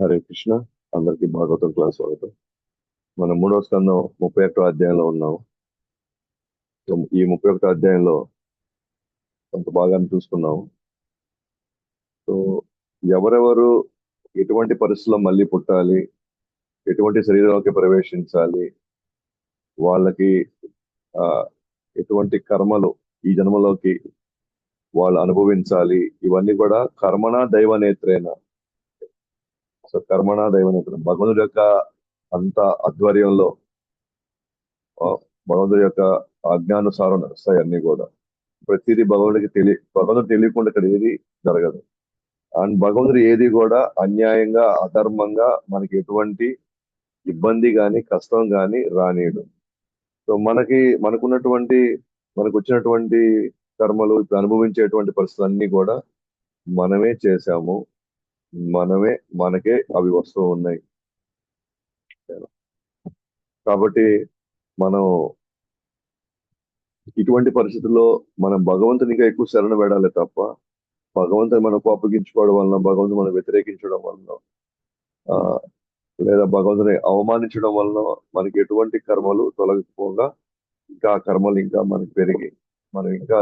హరే కృష్ణ. అందరికీ భాగవతం క్లాస్ స్వాగతం. మనం 3వ స్కందం 31వ అధ్యాయంలో ఉన్నాం. సో, ఈ 31వ అధ్యాయంలో కొంత భాగాన్ని చూసుకున్నాం. సో ఎవరెవరు ఎటువంటి పరిస్థితుల్లో మళ్ళీ పుట్టాలి, ఎటువంటి శరీరంలోకి ప్రవేశించాలి, వాళ్ళకి ఆ ఎటువంటి కర్మలు ఈ జన్మలోకి వాళ్ళు అనుభవించాలి, ఇవన్నీ కూడా కర్మణ దైవ నేత్రేన. సో కర్మణ దైవ నేత్రేన భగవంతుడి యొక్క అంత ఆధ్వర్యంలో ఆ, భగవంతుడి యొక్క ఆజ్ఞానుసారం నడుస్తాయి అన్ని కూడా. ప్రతిదీ భగవంతుడు తెలియకుండా ఇక్కడ ఏది జరగదు. అండ్ భగవంతుడు ఏది కూడా అన్యాయంగా అధర్మంగా మనకి ఎటువంటి ఇబ్బంది గాని కష్టం గాని రానియడు. సో మనకు వచ్చినటువంటి కర్మలు ఇప్పుడు అనుభవించేటువంటి పరిస్థితులన్నీ కూడా మనమే చేశాము, మనమే మనకే అవి వస్తూ ఉన్నాయి. కాబట్టి మనం ఇటువంటి పరిస్థితుల్లో మనం భగవంతునిగా ఎక్కువ శరణ వేడాలి తప్ప భగవంతుని మనం కోపగించుకోవడం వలన, భగవంతుని మనం వ్యతిరేకించడం వలన, ఆ లేదా భగవంతుని అవమానించడం వలన మనకి ఎటువంటి కర్మలు తొలగిపోగా ఇంకా ఆ కర్మలు ఇంకా మనకి పెరిగి మనం ఇంకా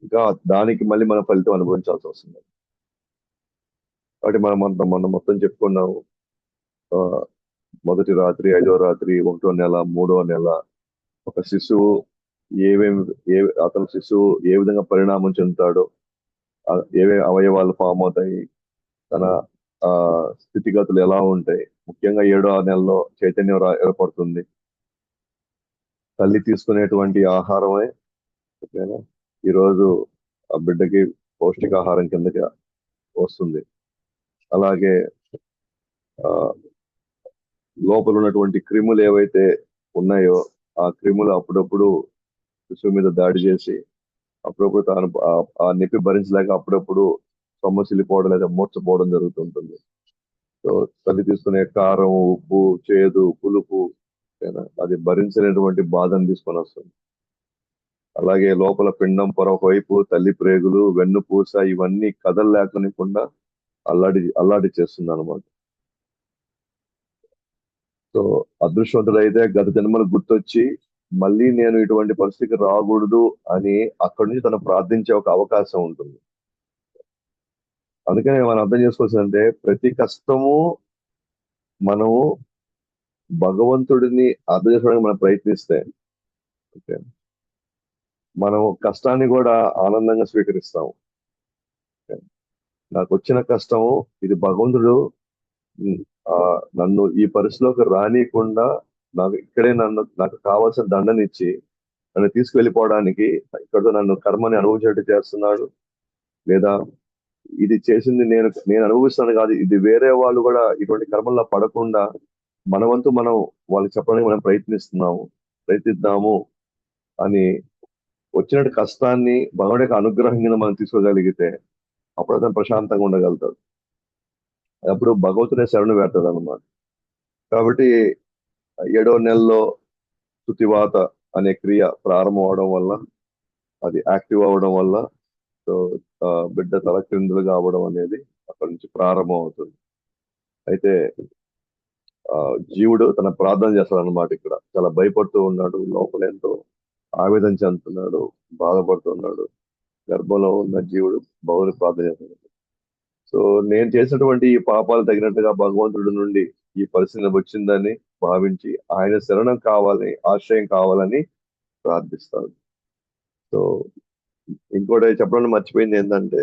ఇంకా దానికి మళ్ళీ మన ఫలితం అనుభవించాల్సి వస్తుంది. కాబట్టి మనం మొత్తం చెప్పుకున్నాము. ఆ మొదటి రాత్రి, 5వ రాత్రి, 1వ నెల, 3వ నెల, ఒక శిశువు ఏమేమి అతని శిశువు ఏ విధంగా పరిణామం చెందుతాడో, ఏవే అవయవాలు ఫామ్ అవుతాయి, తన ఆ స్థితిగతులు ఎలా ఉంటాయి. ముఖ్యంగా 7వ నెలలో చైతన్యం ఏర్పడుతుంది. తల్లి తీసుకునేటువంటి ఆహారమే ఓకేనా ఈరోజు ఆ బిడ్డకి పౌష్టికాహారం కిందకి వస్తుంది. అలాగే ఆ లోపల ఉన్నటువంటి క్రిములు ఏవైతే ఉన్నాయో ఆ క్రిములు అప్పుడప్పుడు శిశువు మీద దాడి చేసి అప్పుడప్పుడు తాను ఆ నొప్పి భరించలేక అప్పుడప్పుడు సొమ్మసిల్లిపోవడం లేదా మూర్చపోవడం జరుగుతుంటుంది. సో తల్లి తీసుకునే కారం, ఉప్పు, చేదు, పులుపు అది భరించలేనటువంటి బాధను తీసుకొని వస్తుంది. అలాగే లోపల పిండం పొరవైపు తల్లి ప్రేగులు, వెన్నుపూస ఇవన్నీ కదలలేకనికుండా అల్లాడి చేస్తుంది అనమాట. సో అదృష్టవంతుడైతే గత జన్మలు గుర్తొచ్చి మళ్ళీ నేను ఇటువంటి పరిస్థితికి రాకూడదు అని అక్కడి నుంచి తను ప్రార్థించే ఒక అవకాశం ఉంటుంది. అందుకని మనం అర్థం చేసుకోవాల్సిందంటే ప్రతి కష్టము మనము భగవంతుడిని అర్థం చేసుకోవడానికి మనం ప్రయత్నిస్తే ఓకే మనం కష్టాన్ని కూడా ఆనందంగా స్వీకరిస్తాము. నాకు వచ్చిన కష్టము ఇది భగవంతుడు ఉమ్, ఆ నన్ను ఈ పరిస్థితిలోకి రానియకుండా నాకు కావాల్సిన దండనిచ్చి నన్ను తీసుకువెళ్ళిపోవడానికి ఇక్కడ నన్ను కర్మని అనుభవించేట్టు చేస్తున్నాడు. లేదా ఇది చేసింది నేను అనుభవిస్తాను కాదు, ఇది వేరే వాళ్ళు కూడా ఇటువంటి కర్మల్లో పడకుండా మన వంతు మనం వాళ్ళకి చెప్పడానికి మనం ప్రయత్నిద్దాము అని వచ్చినట్టు కష్టాన్ని భగవాన్ యొక్క అనుగ్రహం కింద మనం తీసుకోగలిగితే అప్పుడు అతను ప్రశాంతంగా ఉండగలుగుతాడు. అప్పుడు భగవంతుడే శరణు వేడతాడు అనమాట. కాబట్టి 7వ నెలలో శృతివాత అనే క్రియ ప్రారంభం అవడం వల్ల, అది యాక్టివ్ అవడం వల్ల సో బిడ్డ తలక్రిందులుగా అవ్వడం అనేది అక్కడి నుంచి ప్రారంభం అవుతుంది. అయితే జీవుడు తన ప్రార్థన చేస్తాడు అనమాట. ఇక్కడ చాలా భయపడుతూ ఉన్నాడు, లోపల ఎంతో ఆవేదన చెందుతున్నాడు, బాధపడుతున్నాడు. గర్భంలో ఉన్న జీవుడు భగవంతుని ప్రార్థన చేస్తున్నాడు. సో నేను చేసినటువంటి ఈ పాపాలు తగినట్టుగా భగవంతుడి నుండి ఈ పరిస్థితి వచ్చిందని భావించి ఆయన శరణం కావాలని, ఆశ్రయం కావాలని ప్రార్థిస్తాడు. సో ఇంకోటి చెప్పడం మర్చిపోయింది ఏంటంటే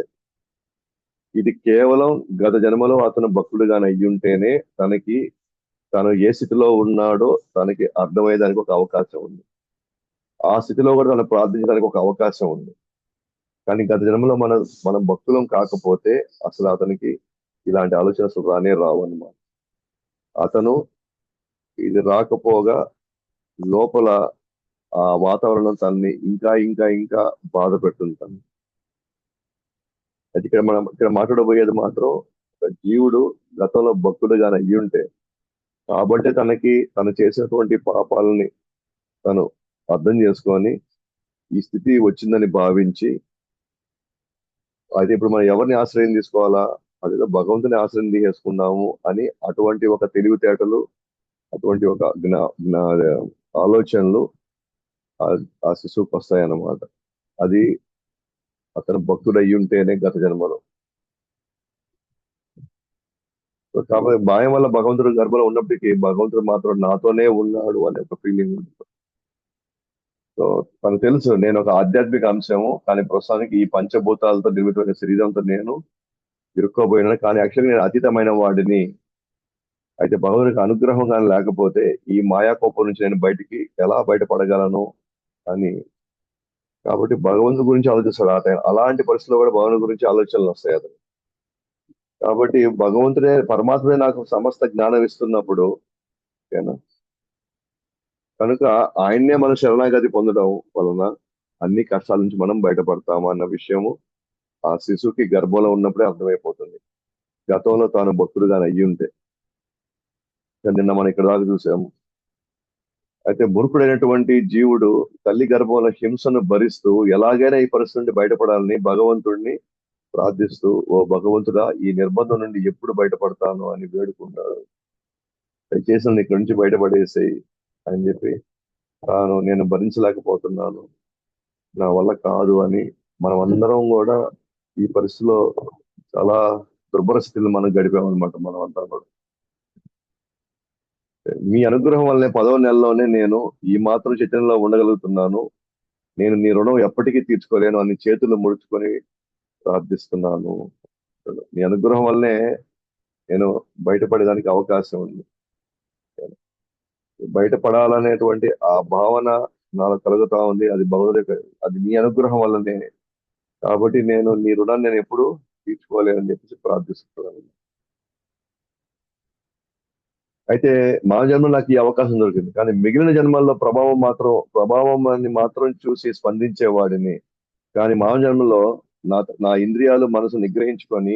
ఇది కేవలం గత జన్మలో అతను భక్తుడుగానే అయ్యుంటేనే తను ఏ స్థితిలో ఉన్నాడో తనకి అర్థమయ్యేదానికి ఒక అవకాశం ఉంది. ఆ స్థితిలో కూడా తను ప్రార్థించడానికి ఒక అవకాశం ఉంది. కానీ గత జన్మలో మనం భక్తులం కాకపోతే అసలు అతనికి ఇలాంటి ఆలోచన అసలు రానే రావు అన్నమాట. అతను ఇది రాకపోగా లోపల ఆ వాతావరణం తనని ఇంకా ఇంకా ఇంకా బాధ పెడుతుంటాను. అయితే ఇక్కడ మాట్లాడబోయేది మాత్రం ఒక జీవుడు గతంలో భక్తుడుగానే అయ్యి ఉంటే కాబట్టి తను చేసినటువంటి పాపాలని తను అర్థం చేసుకొని ఈ స్థితి వచ్చిందని భావించి అయితే ఇప్పుడు మనం ఎవరిని ఆశ్రయం తీసుకోవాలా? అదేదో భగవంతుని ఆశ్రయం తీసేసుకున్నాము అని అటువంటి ఒక తెలివితేటలు, అటువంటి ఒక ఆలోచనలు ఆ ఆ శిశువుకి వస్తాయన్నమాట. అది అతను భక్తుడు అయ్యి ఉంటేనే గత జన్మలో. సో కాబట్టి భయం వల్ల భగవంతుడు గర్భంలో ఉన్నప్పటికీ భగవంతుడు మాత్రం నాతోనే ఉన్నాడు అనే ఒక ఫీలింగ్ ఉంది. సో తనకు తెలుసు నేను ఒక ఆధ్యాత్మిక అంశము, కానీ ప్రస్తుతానికి ఈ పంచభూతాలతో నిర్మితమైన శరీరంతో నేను ఇరుక్కోబోయినాను. కానీ యాక్చువల్గా నేను అతీతమైన వాడిని. అయితే భగవంతుడికి అనుగ్రహం కానీ లేకపోతే ఈ మాయా కోపం నుంచి నేను బయటికి ఎలా బయటపడగలను అని. కాబట్టి భగవంతుడి గురించి ఆలోచిస్తాడు అతను. అలాంటి పరిస్థితుల్లో కూడా భగవంతుడి గురించి ఆలోచనలు వస్తాయి అతను. కాబట్టి భగవంతుడే పరమాత్మే నాకు సమస్త జ్ఞానం ఇస్తున్నప్పుడు, ఓకేనా, కనుక ఆయన్నే మనం శరణాగతి పొందడం వలన అన్ని కష్టాల నుంచి మనం బయటపడతాము అన్న విషయము ఆ శిశువుకి గర్భంలో ఉన్నప్పుడే అర్థమైపోతుంది. గతంలో తాను భక్తుడుగానే అయ్యి ఉంటే. నిన్న మనం ఇక్కడ దాకా చూసాము. అయితే మూర్ఖుడైనటువంటి జీవుడు తల్లి గర్భంలో హింసను భరిస్తూ ఎలాగైనా ఈ పరిస్థితి నుండి బయటపడాలని భగవంతుడిని ప్రార్థిస్తూ, ఓ భగవంతుడా ఈ నిర్బంధం నుండి ఎప్పుడు బయటపడతాను అని వేడుకుంటాడు. దయచేసి నన్ను ఇక్కడి నుంచి బయటపడేసేయి అని చెప్పి, నేను భరించలేకపోతున్నాను, నా వల్ల కాదు అని మనం అందరం కూడా ఈ పరిస్థితిలో చాలా దుర్భర స్థితిలో మనం గడిపామన్నమాట. మనం అంతా కూడా మీ అనుగ్రహం వల్లనే 10వ నెలలోనే నేను ఈ మాత్రం చైతన్యంలో ఉండగలుగుతున్నాను. నేను నీ రుణం ఎప్పటికీ తీర్చుకోలేను అని చేతులు ముడుచుకొని ప్రార్థిస్తున్నాను. నీ అనుగ్రహం వల్లనే నేను బయటపడేదానికి అవకాశం ఉంది. బయటపడాలనేటువంటి ఆ భావన నాలో కలుగుతా ఉంది. అది భగవద్, అది నీ అనుగ్రహం వల్లనే. కాబట్టి నేను నీ రుణాన్ని నేను ఎప్పుడు తీర్చుకోలేనని చెప్పేసి ప్రార్థిస్తున్నాను. అయితే మా జన్మ నాకు ఈ అవకాశం దొరికింది, కానీ మిగిలిన జన్మల్లో ప్రభావాన్ని మాత్రం చూసి స్పందించేవాడిని. కానీ మానవ జన్మలో నా ఇంద్రియాలు మనసు నిగ్రహించుకొని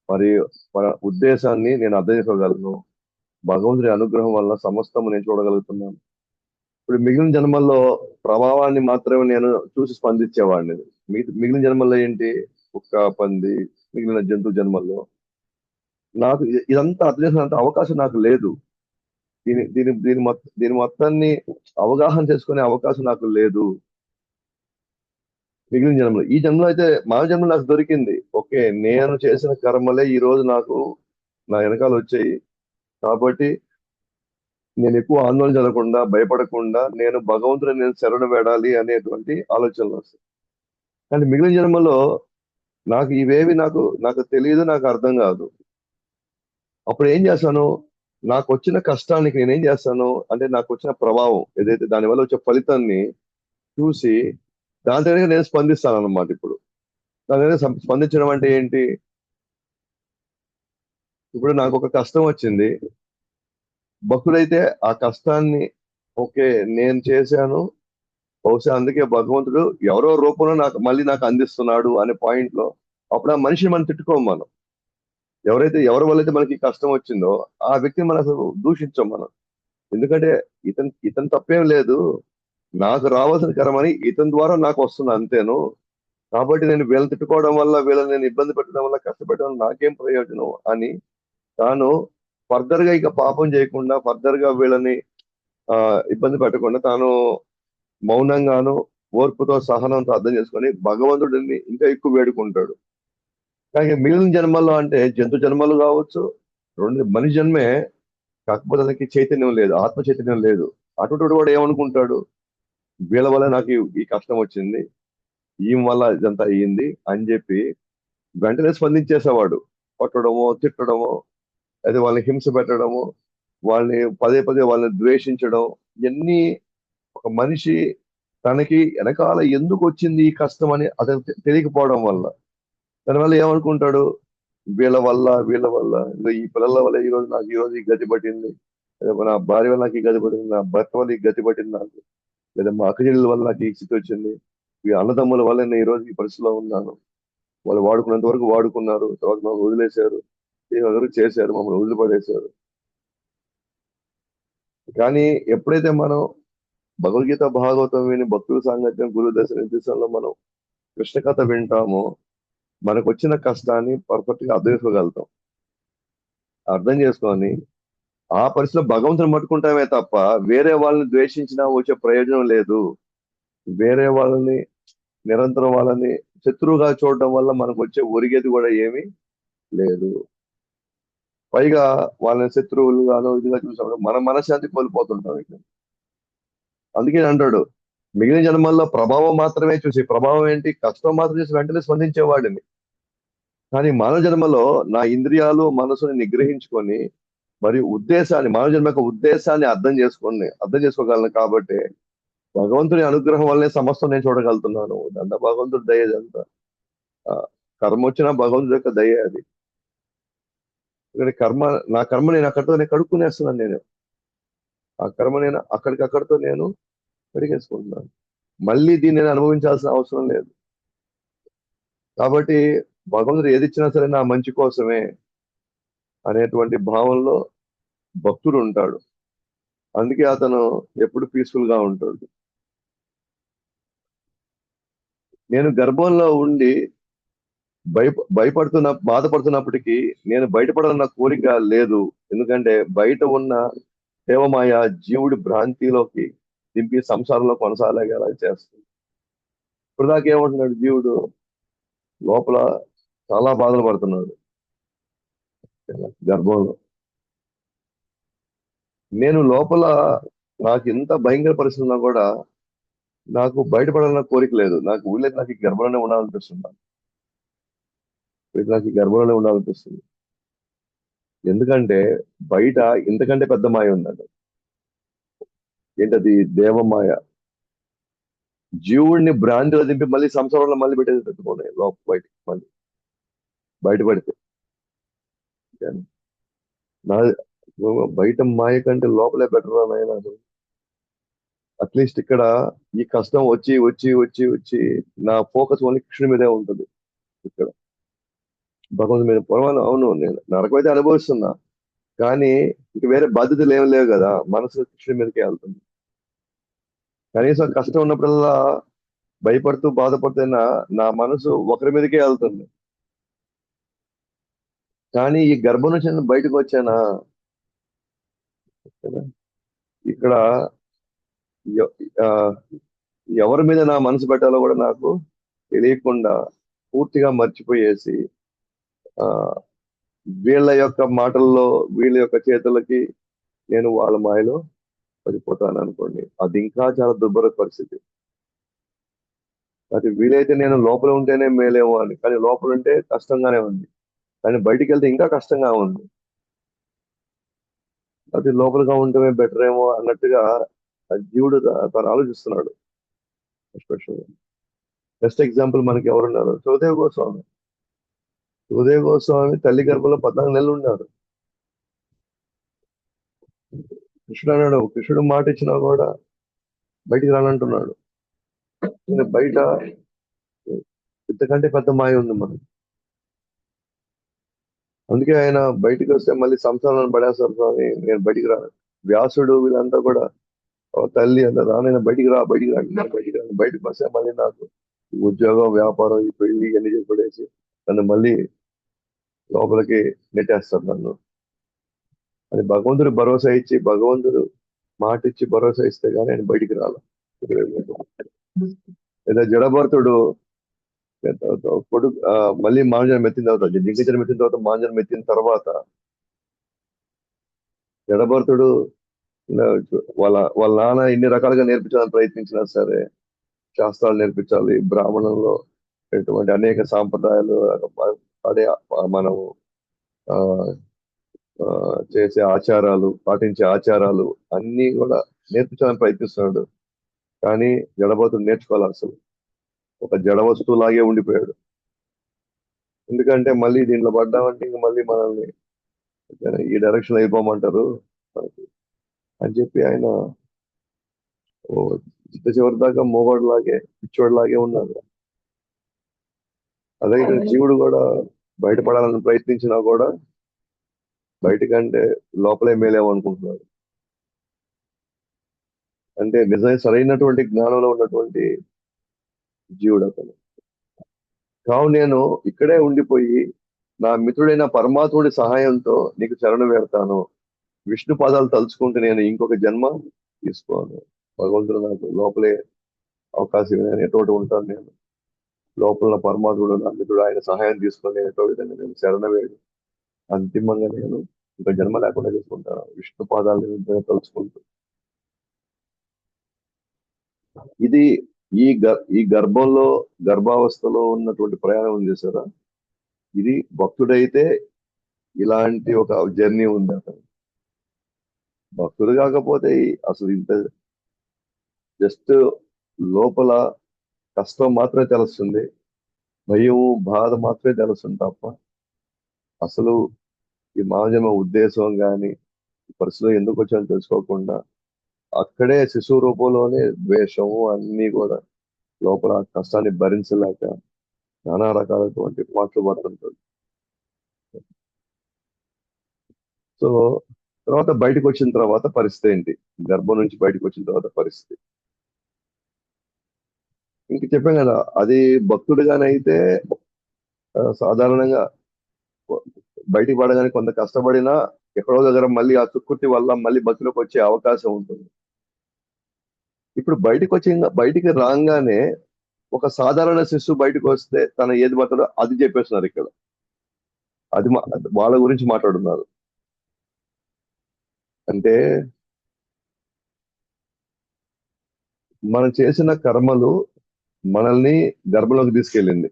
మరి మన ఉద్దేశాన్ని నేను అర్థం చేసుకోగలను. భగవంతుడి అనుగ్రహం వల్ల సమస్తము నేను చూడగలుగుతున్నాను. ఇప్పుడు మిగిలిన జన్మల్లో ప్రభావాన్ని మాత్రమే నేను చూసి స్పందించేవాడిని. మిగిలిన జన్మల్లో ఏంటి, కుక్క, పంది, మిగిలిన జంతు జన్మల్లో నాకు ఇదంతా అర్థం చేసుకున్నంత అవకాశం నాకు లేదు. దీని మొత్తాన్ని అవగాహన చేసుకునే అవకాశం నాకు లేదు మిగిలిన జన్మలో. ఈ జన్మలో అయితే మానవ జన్మ నాకు దొరికింది. ఓకే, నేను చేసిన కర్మలే ఈ రోజు నాకు నా వెనకాల వచ్చాయి. కాబట్టి నేను ఎక్కువ ఆందోళన చెందకుండా, భయపడకుండా నేను భగవంతుని నేను శరణు వేడాలి అనేటువంటి ఆలోచనలు వస్తాయి. కానీ మిగిలిన జన్మలో నాకు ఇవేవి నాకు తెలియదు, నాకు అర్థం కాదు. అప్పుడు ఏం చేస్తాను, నాకు వచ్చిన కష్టానికి నేనేం చేస్తాను అంటే, నాకు వచ్చిన ప్రభావం ఏదైతే దానివల్ల వచ్చే ఫలితాన్ని చూసి దాని దగ్గర నేను స్పందిస్తాను అన్నమాట. ఇప్పుడు దాని దగ్గర స్పందించడం అంటే ఏంటి, ఇప్పుడు నాకు ఒక కష్టం వచ్చింది. భక్తుడైతే ఆ కష్టాన్ని, ఓకే నేను చేశాను, బహుశా అందుకే భగవంతుడు ఎవరో రూపంలో నాకు అందిస్తున్నాడు అనే పాయింట్ లో అప్పుడు ఆ మనిషిని మనం తిట్టుకోం. మనం ఎవరి వల్ల అయితే మనకి ఈ కష్టం వచ్చిందో ఆ వ్యక్తిని మనం అసలు దూషించాం మనం. ఎందుకంటే ఇతను తప్పేం లేదు, నాకు రావాల్సిన కర్మని ఇతని ద్వారా నాకు వస్తుంది అంతేను. కాబట్టి నేను వీళ్ళని తిట్టుకోవడం వల్ల, వీళ్ళని నేను ఇబ్బంది పెట్టడం వల్ల, కష్టపెట్టడం వల్ల నాకేం ప్రయోజనం అని తాను ఫర్దర్ గా ఇక పాపం చేయకుండా, ఫర్దర్ గా వీళ్ళని ఇబ్బంది పెట్టకుండా తాను మౌనంగాను, ఓర్పుతో, సహనంతో అర్థం చేసుకొని భగవంతుడిని ఇంకా ఎక్కువ వేడుకుంటాడు. కానీ మిగిలిన జన్మల్లో అంటే జంతు జన్మలు కావచ్చు, మనిషి జన్మే, కాకపోతే అతనికి చైతన్యం లేదు, ఆత్మ చైతన్యం లేదు. అటువంటి వాడు ఏమనుకుంటాడు, వీళ్ళ వల్ల నాకు ఈ కష్టం వచ్చింది, ఈమె వల్ల ఇదంతా అయ్యింది అని చెప్పి వెంటనే స్పందించేసేవాడు. కొట్టడమో, తిట్టడమో, అయితే వాళ్ళని హింస పెట్టడము, వాళ్ళని పదే పదే వాళ్ళని ద్వేషించడం, ఇవన్నీ ఒక మనిషి తనకి వెనకాల ఎందుకు వచ్చింది ఈ కష్టం అని అతను తెలియకపోవడం వల్ల, దానివల్ల ఏమనుకుంటాడు, వీళ్ళ వల్ల ఇదిగో ఈ పిల్లల వల్ల ఈ రోజు ఈ గతి పట్టింది, లేదా నా భార్య వల్ల నాకు ఈ గతి పట్టింది, నా భర్త వల్ల ఈ గతి పట్టింది నాకు, లేదా మా అక్కచెల్లెల వల్ల నాకు ఈ స్థితి వచ్చింది, ఈ అన్నదమ్ముల వల్ల నేను ఈ రోజు ఈ పరిస్థితిలో ఉన్నాను. వాళ్ళు వాడుకున్నంత వరకు వాడుకున్నారు, తర్వాత మమ్మల్ని వదిలేశారు, వరకు చేశారు, మమ్మల్ని వదిలిపడేశారు. కానీ ఎప్పుడైతే మనం భగవద్గీత, భాగవతం విని భక్తుల సాంగత్యం, గురు దర్శన నిర్దేశంలో మనం కృష్ణ కథ వింటామో మనకు వచ్చిన కష్టాన్ని పర్ఫెక్ట్ గా అర్థం చేసుకోగలుగుతాం. అర్థం చేసుకొని ఆ పరిస్థితిలో భగవంతుని పట్టుకుంటామే తప్ప వేరే వాళ్ళని ద్వేషించినా వచ్చే ప్రయోజనం లేదు. వేరే వాళ్ళని నిరంతరం వాళ్ళని శత్రువుగా చూడడం వల్ల మనకు వచ్చే ఒరిగేది కూడా ఏమీ లేదు. పైగా వాళ్ళని శత్రువులుగాను ఇదిగా చూసినప్పుడు మన మనశ్శాంతి కోల్పోతుంటాం ఇక్కడ. అందుకే అంటాడు, మిగిలిన జన్మల్లో ప్రభావం మాత్రమే చూసి, ప్రభావం ఏంటి, కష్టం మాత్రం చూసి వెంటనే స్పందించేవాడిని. కానీ మానవ జన్మలో నా ఇంద్రియాలు మనసుని నిగ్రహించుకొని మరియు ఉద్దేశాన్ని, మానవ జన్మ యొక్క ఉద్దేశాన్ని అర్థం చేసుకోగలను కాబట్టి భగవంతుని అనుగ్రహం వల్లే సమస్తం నేను చూడగలుగుతున్నాను. ఇదంతా భగవంతుడి దయ ఇదంతా. ఆ, కర్మ వచ్చినా భగవంతుడి యొక్క దయ అది. ఎందుకంటే నా కర్మ నేను అక్కడితో నేను కడుక్కునేస్తున్నాను నేను. ఆ కర్మ నేను అక్కడికక్కడితో నేను కడిగేసుకుంటున్నాను. మళ్ళీ దీన్ని నేను అనుభవించాల్సిన అవసరం లేదు. కాబట్టి భగవంతుడు ఏది ఇచ్చినా సరే నా మంచి కోసమే అనేటువంటి భావంలో భక్తుడు ఉంటాడు. అందుకే అతను ఎప్పుడు పీస్ఫుల్ గా ఉంటాడు. నేను గర్భంలో ఉండి బాధపడుతున్నప్పటికీ నేను బయటపడాలన్న కోరిక లేదు. ఎందుకంటే బయట ఉన్న దేవమాయ జీవుడి భ్రాంతిలోకి దింపి సంసారంలో కొనసాగేలా చేస్తుంది. ఇప్పుడు దాకా ఏమంటున్నాడు జీవుడు, లోపల చాలా బాధలు పడుతున్నాడు గర్భంలో. నేను లోపల నాకు ఎంత భయంకర పరిస్థితి ఉన్నా కూడా నాకు బయటపడాలన్న కోరిక లేదు. నాకు ఊళ్ళైతే నాకు ఈ గర్భంలోనే ఉండాలనిపిస్తుంది. నాకు ఈ గర్భంలోనే ఉండాలనిపిస్తుంది. ఎందుకంటే బయట ఇంతకంటే పెద్ద మాయ ఉందండి. ఏంటది? దేవమాయ. జీవుడిని భ్రాంతిలో దింపి మళ్ళీ సంసారంలో మళ్ళీ పెట్టేది పెట్టుకోండి లోపల బయటికి మళ్ళీ బయటపడితే. నా బయట మాయ కంటే లోపలే బెటర్ నాయన. అట్లీస్ట్ ఇక్కడ ఈ కష్టం వచ్చి వచ్చి వచ్చి వచ్చి నా ఫోకస్ ఓన్లీ కృష్ణుడి మీదే ఉంటుంది. ఇక్కడ భగవంతుడి మీద పొరవాను. అవును, నేను నరకం అయితే అనుభవిస్తున్నా, కానీ ఇక వేరే బాధ్యతలు ఏమి లేవు కదా. మనసు కృష్ణుడి మీదకే వెళ్తుంది. కనీసం కష్టం ఉన్నప్పుడల్లా భయపడుతూ బాధపడుతున్నా నా మనసు ఒకరి మీదకే వెళ్తుంది. కానీ ఈ గర్భం నుంచి నేను బయటకు వచ్చానా కదా, ఇక్కడ ఎ- ఆ, ఎవరి మీద నా మనసు పెట్టాలో కూడా నాకు తెలియకుండా పూర్తిగా మర్చిపోయేసి ఆ వీళ్ళ యొక్క మాటల్లో, వీళ్ళ యొక్క చేతులకి నేను వాళ్ళ మాయలో పడిపోతాను అనుకోండి. అది ఇంకా చాలా దుర్భర పరిస్థితి. అది వీలైతే నేను లోపల ఉంటేనే మేలేమో అని, కానీ లోపల ఉంటే కష్టంగానే ఉంది, కానీ బయటికి వెళ్తే ఇంకా కష్టంగా ఉంది. అది లోపలగా ఉండటమే బెటర్ ఏమో అన్నట్టుగా ఆ జీవుడు తను ఆలోచిస్తున్నాడు. ఎస్పెషల్ బెస్ట్ ఎగ్జాంపుల్ మనకి ఎవరున్నారు? సుఖదేవ గోస్వామి. సుఖదేవ గోస్వామి తల్లి గర్భంలో 14 నెలలు ఉన్నారు. కృష్ణుడు మాట ఇచ్చినా కూడా బయటికి రానంటున్నాడు. కానీ బయట ఇంతకంటే పెద్ద మాయ ఉంది మనకి. అందుకే ఆయన బయటికి వస్తే మళ్ళీ సంసారాలను పడేస్తారు స్వామి, నేను బయటికి రాను. వ్యాసుడు వీళ్ళంతా కూడా "ఓ తల్లి అంత రానైనా బయటికి రా, బయటికి రా, నేను బయటికి రాను. బయటకు వస్తే మళ్ళీ నాకు ఈ ఉద్యోగం, వ్యాపారం, ఈ పెళ్లి ఇవన్నీ చేసి పడేసి నన్ను మళ్ళీ లోపలికి నెట్టేస్తారు నన్ను" అని భగవంతుడు భరోసా ఇచ్చి, భగవంతుడు మాట ఇచ్చి భరోసా ఇస్తే గానీ ఆయన బయటికి రాల. లేదా జడభరతుడు కొడుకు మళ్ళీ మాంజనం ఎత్తిన తర్వాత, దిగ్గజనం ఎత్తిన తర్వాత, మాంజనం ఎత్తిన తర్వాత జడభరతుడు వాళ్ళ నాన్న ఇన్ని రకాలుగా నేర్పించాలని ప్రయత్నించినా సరే, శాస్త్రాలు నేర్పించాలి, బ్రాహ్మణంలో ఎటువంటి అనేక సాంప్రదాయాలు, అదే మనం ఆ ఆ, చేసే ఆచారాలు, పాటించే ఆచారాలు అన్ని కూడా నేర్పించాలని ప్రయత్నిస్తున్నాడు. కానీ జడభరతుడు నేర్చుకోవాలి. అసలు ఒక జడ వస్తువులాగే ఉండిపోయాడు. ఎందుకంటే మళ్ళీ దీంట్లో పడ్డామంటే ఇంక మళ్ళీ మనల్ని ఈ డైరెక్షన్ అయిపోమంటారు మనకి అని చెప్పి ఆయన ఓ చిట్ట చివరి దాకా మోగోడులాగే, పిచ్చోడులాగే ఉన్నారు. అదే ఇక్కడ జీవుడు కూడా బయటపడాలని ప్రయత్నించినా కూడా బయటకంటే లోపలే మేలేమో అనుకుంటున్నాడు. అంటే నిజమైన సరైనటువంటి జ్ఞానంలో ఉన్నటువంటి జీవుడు అతను. కావు నేను ఇక్కడే ఉండిపోయి నా మిత్రుడైన పరమాత్ముడి సహాయంతో నీకు శరణు వేడతాను. విష్ణు పాదాలు తలుచుకుంటే నేను ఇంకొక జన్మ తీసుకోను. భగవంతుడు నాకు లోపలే అవకాశం నేను ఎటువంటి ఉంటాను నేను. లోపల ఉన్న పరమాత్ముడు నా మిత్రుడు ఆయన సహాయం తీసుకొని నేను ఎటో విధంగా నేను శరణ వేడి అంతిమంగా నేను ఇంకా జన్మ లేకుండా చేసుకుంటాను. విష్ణు పాదాలను నేను తలుచుకుంటూ ఇది ఈ గర్భంలో గర్భావస్థలో ఉన్నటువంటి ప్రయాణం ఉంది చూసారా, ఇది భక్తుడైతే ఇలాంటి ఒక జర్నీ ఉంది అతను. భక్తుడు కాకపోతే అసలు ఇంత జస్ట్ లోపల కష్టం మాత్రమే తెలుస్తుంది, భయం బాధ మాత్రమే తెలుస్తుంది తప్ప అసలు ఈ మానవ ఉద్దేశం కానీ పరిస్థితిలో ఎందుకు వచ్చానో తెలుసుకోకుండా అక్కడే శిశువు రూపంలోనే ద్వేషము అన్ని కూడా లోపల కష్టాన్ని భరించలేక నానా రకాలైనటువంటి మాటలు పడుతుంటాడు. సో తర్వాత బయటకు వచ్చిన తర్వాత పరిస్థితి ఏంటి, గర్భం నుంచి బయటకు వచ్చిన తర్వాత పరిస్థితి ఇంక చెప్పాం కదా, అది భక్తుడిగానైతే సాధారణంగా బయటికి పడగానే కొంత కష్టపడినా ఎక్కడో దగ్గర మళ్ళీ ఆ చుక్కుర్తి వల్ల మళ్ళీ బస్సులోకి వచ్చే అవకాశం ఉంటుంది. ఇప్పుడు బయటికి రాగానే ఒక సాధారణ శిశువు బయటకు వస్తే తన ఏది పడుతుందో అది చెప్పేస్తున్నారు ఇక్కడ. అది వాళ్ళ గురించి మాట్లాడుతున్నారు. అంటే మనం చేసిన కర్మలు మనల్ని గర్భంలోకి తీసుకెళ్ళింది.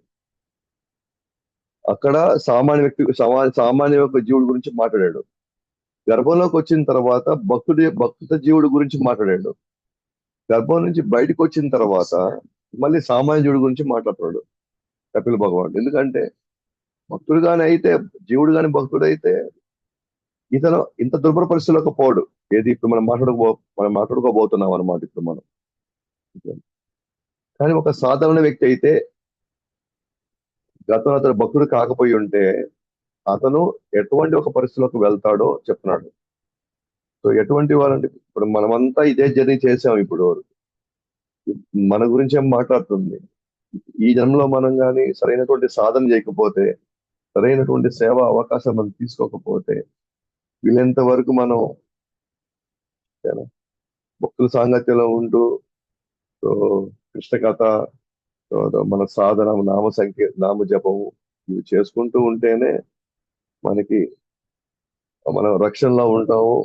అక్కడ సామాన్య ఒక జీవుడి గురించి మాట్లాడాడు. గర్భంలోకి వచ్చిన తర్వాత భక్త జీవుడి గురించి మాట్లాడాడు. గర్భం నుంచి బయటకు వచ్చిన తర్వాత మళ్ళీ సామాన్య జీవుడి గురించి మాట్లాడుతున్నాడు కపిల భగవానుడు. ఎందుకంటే భక్తుడు గాని అయితే, జీవుడు గాని భక్తుడు అయితే ఇతను ఇంత దుర్భర పరిస్థితులకు పోడు. ఏది ఇప్పుడు మనం మాట్లాడుకోబోతున్నాం అన్నమాట ఇప్పుడు మనం. కానీ ఒక సాధారణ వ్యక్తి అయితే గతంలో అతను భక్తుడు కాకపోయి ఉంటే అతను ఎటువంటి ఒక పరిస్థితిలోకి వెళ్తాడో చెప్తున్నాడు. సో ఎటువంటి వాళ్ళంటే ఇప్పుడు మనమంతా ఇదే జర్నీ చేసాం. ఇప్పుడు మన గురించి ఏం మాట్లాడుతుంది, ఈ జన్మలో మనం కానీ సరైనటువంటి సాధన చేయకపోతే, సరైనటువంటి సేవా అవకాశం మనం తీసుకోకపోతే, వీళ్ళంత వరకు మనం భక్తుల సాంగత్యంలో ఉంటూ కృష్ణ కథ, మన సాధన, నామ జపము ఇవి చేసుకుంటూ ఉంటేనే మనకి మనం రక్షణలో ఉంటాము.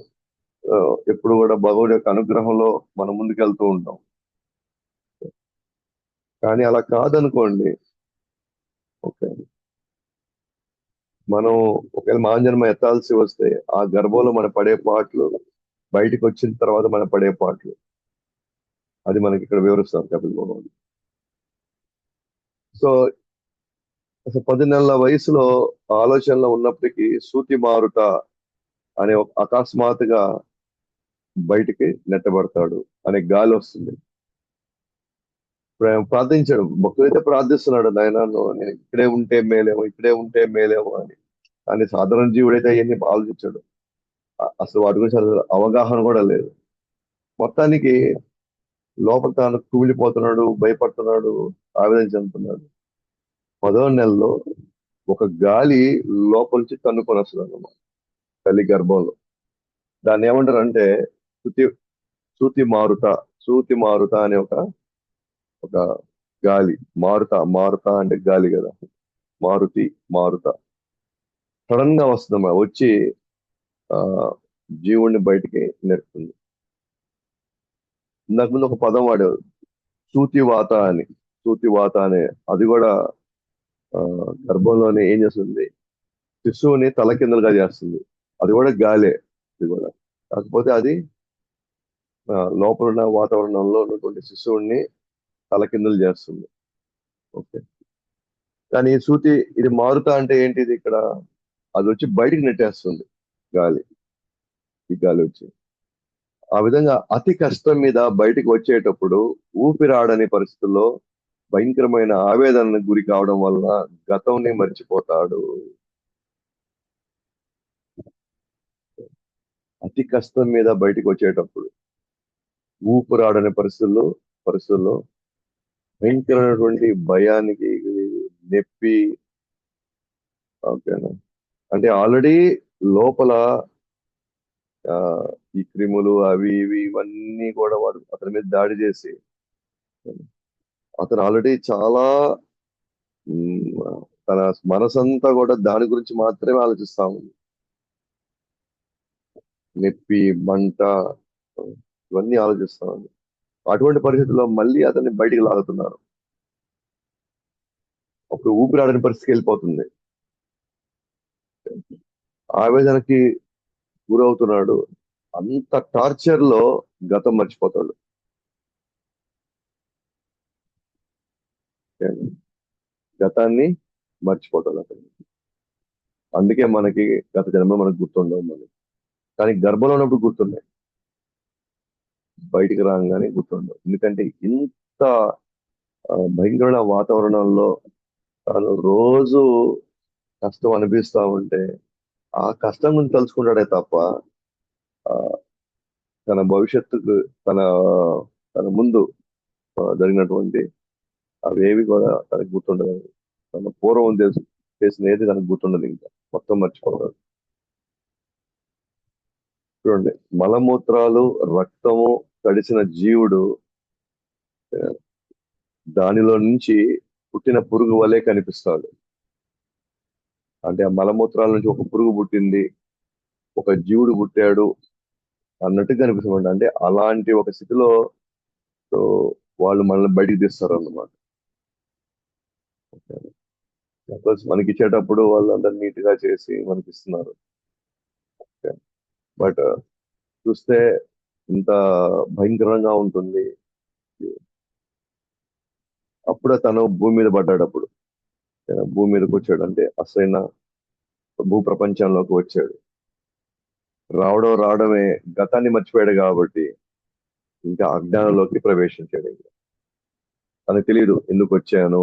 ఎప్పుడు కూడా భగవుడి యొక్క అనుగ్రహంలో మనం ముందుకెళ్తూ ఉంటాం. కానీ అలా కాదనుకోండి, ఓకే, మనం ఒకవేళ మానజన్మ ఎత్తాల్సి వస్తే ఆ గర్భంలో మన పడే పాటలు, బయటకు వచ్చిన తర్వాత మన పడే పాటలు, అది మనకి ఇక్కడ వివరిస్తారు కపిల్ భగవాన్. సో అసలు 10 నెలల వయసులో ఆలోచనలో ఉన్నప్పటికీ సూతి మారుట అనే ఒక అకస్మాత్తుగా బయటికి నెట్టబడతాడు అనే గాలి వస్తుంది. ప్రార్థించాడు, భక్తుడైతే ప్రార్థిస్తున్నాడు, నాయన నేను ఇక్కడే ఉంటే మేలేమో అని. కానీ సాధారణ జీవుడైతే అవన్నీ ఆలోచించాడు. అసలు వాటి గురించి అవగాహన కూడా లేదు. మొత్తానికి లోపల తాను కూలిపోతున్నాడు, భయపడుతున్నాడు, ఆవేదన చెందుతున్నాడు. 10వ నెలలో ఒక గాలి లోపల నుంచి తన్నుకొని వస్తుంది అన్నమాట తల్లి గర్భంలో. దాన్ని ఏమంటారు అంటే సూతి మారుత అనే ఒక గాలి. మారుత అంటే గాలి కదా, మారుత సడన్ గా వస్తుందమ్మా, వచ్చి జీవుణ్ణి బయటికి నెడుతుంది. ఇందాక ముందు ఒక పదం వాడారు, సూతివాత అనే, అది కూడా గర్భంలోనే ఏం చేస్తుంది, శిశువుని తలకిందులుగా చేస్తుంది. అది కూడా గాలే. అది కూడా కాకపోతే అది లోపల ఉన్న వాతావరణంలో ఉన్నటువంటి శిశువుని తలకిందులు చేస్తుంది. ఓకే, కానీ ఇది మారుతా అంటే ఏంటిది ఇక్కడ, అది వచ్చి బయటికి నెట్టేస్తుంది గాలి. ఈ గాలి వచ్చి ఆ విధంగా అతి కష్టం మీద బయటికి వచ్చేటప్పుడు ఊపిరాడని పరిస్థితుల్లో భయంకరమైన ఆవేదనకు గురి కావడం వల్ల గతంని మర్చిపోతాడు. అతి కష్టం మీద బయటికి వచ్చేటప్పుడు ఊపిరాడని పరిస్థితుల్లో భయంకరమైనటువంటి భయానికి, నొప్పి. ఓకేనా? అంటే ఆల్రెడీ లోపల ఆ, ఈ క్రిములు అవి ఇవి ఇవన్నీ కూడా వాడు అతని మీద దాడి చేసి అతను ఆల్రెడీ చాలా ఉమ్, తన మనసంతా కూడా దాని గురించి మాత్రమే ఆలోచిస్తా ఉంది. నొప్పి, మంట, ఇవన్నీ ఆలోచిస్తా ఉంది. అటువంటి పరిస్థితుల్లో మళ్ళీ అతన్ని బయటికి లాగుతున్నారు. ఒక ఊపిరాడని పరిస్థితికి వెళ్ళిపోతుంది. ఆవేదనకి గురవుతున్నాడు. అంత టార్చర్ లో గతం మర్చిపోతాడు. గతాన్ని మర్చిపోతాడు అతను. అందుకే మనకి గత జన్మ మనకు గుర్తుండవు మనకి. కానీ గర్భంలో ఉన్నప్పుడు గుర్తున్నాయి, బయటికి రాగానే గుర్తుండవు. ఎందుకంటే ఇంత భయంకరమైన వాతావరణంలో తను రోజు కష్టం అనిపిస్తా ఉంటే ఆ కష్టం గురించి తలుచుకుంటాడే తప్ప ఆ, తన భవిష్యత్తుకు తన తన ముందు జరిగినటువంటి అవేవి కూడా తనకు గుర్తుండదు. తన పూర్వం చేసిన ఏది తనకు గుర్తుండదు, ఇంకా మొత్తం మర్చిపోతాడు. చూడండి, మలమూత్రాలు, రక్తము తడిసిన జీవుడు ఆ, దానిలో నుంచి పుట్టిన పురుగు వలె కనిపిస్తాడు. అంటే ఆ మలమూత్రాల నుంచి ఒక పురుగు పుట్టింది, ఒక జీవుడు పుట్టాడు అన్నట్టు కనిపిస్తుంది. అంటే అలాంటి ఒక స్థితిలో సో, వాళ్ళు మనల్ని బయటికి తీస్తారు అన్నమాట. సపోజ్ మనకి ఇచ్చేటప్పుడు వాళ్ళు అందరు నీట్ గా చేసి మనకి ఇస్తున్నారు. బట్ చూస్తే ఇంత భయంకరంగా ఉంటుంది. అప్పుడే తను భూమి మీద పడ్డాడు. అప్పుడు భూమి మీదకి వచ్చాడు, అంటే అసలైన భూ ప్రపంచంలోకి వచ్చాడు. రావడమే గతాన్ని మర్చిపోయాడు కాబట్టి ఇంకా అజ్ఞానంలోకి ప్రవేశించాడు. ఇంకా తనకు తెలియదు ఎందుకు వచ్చాను,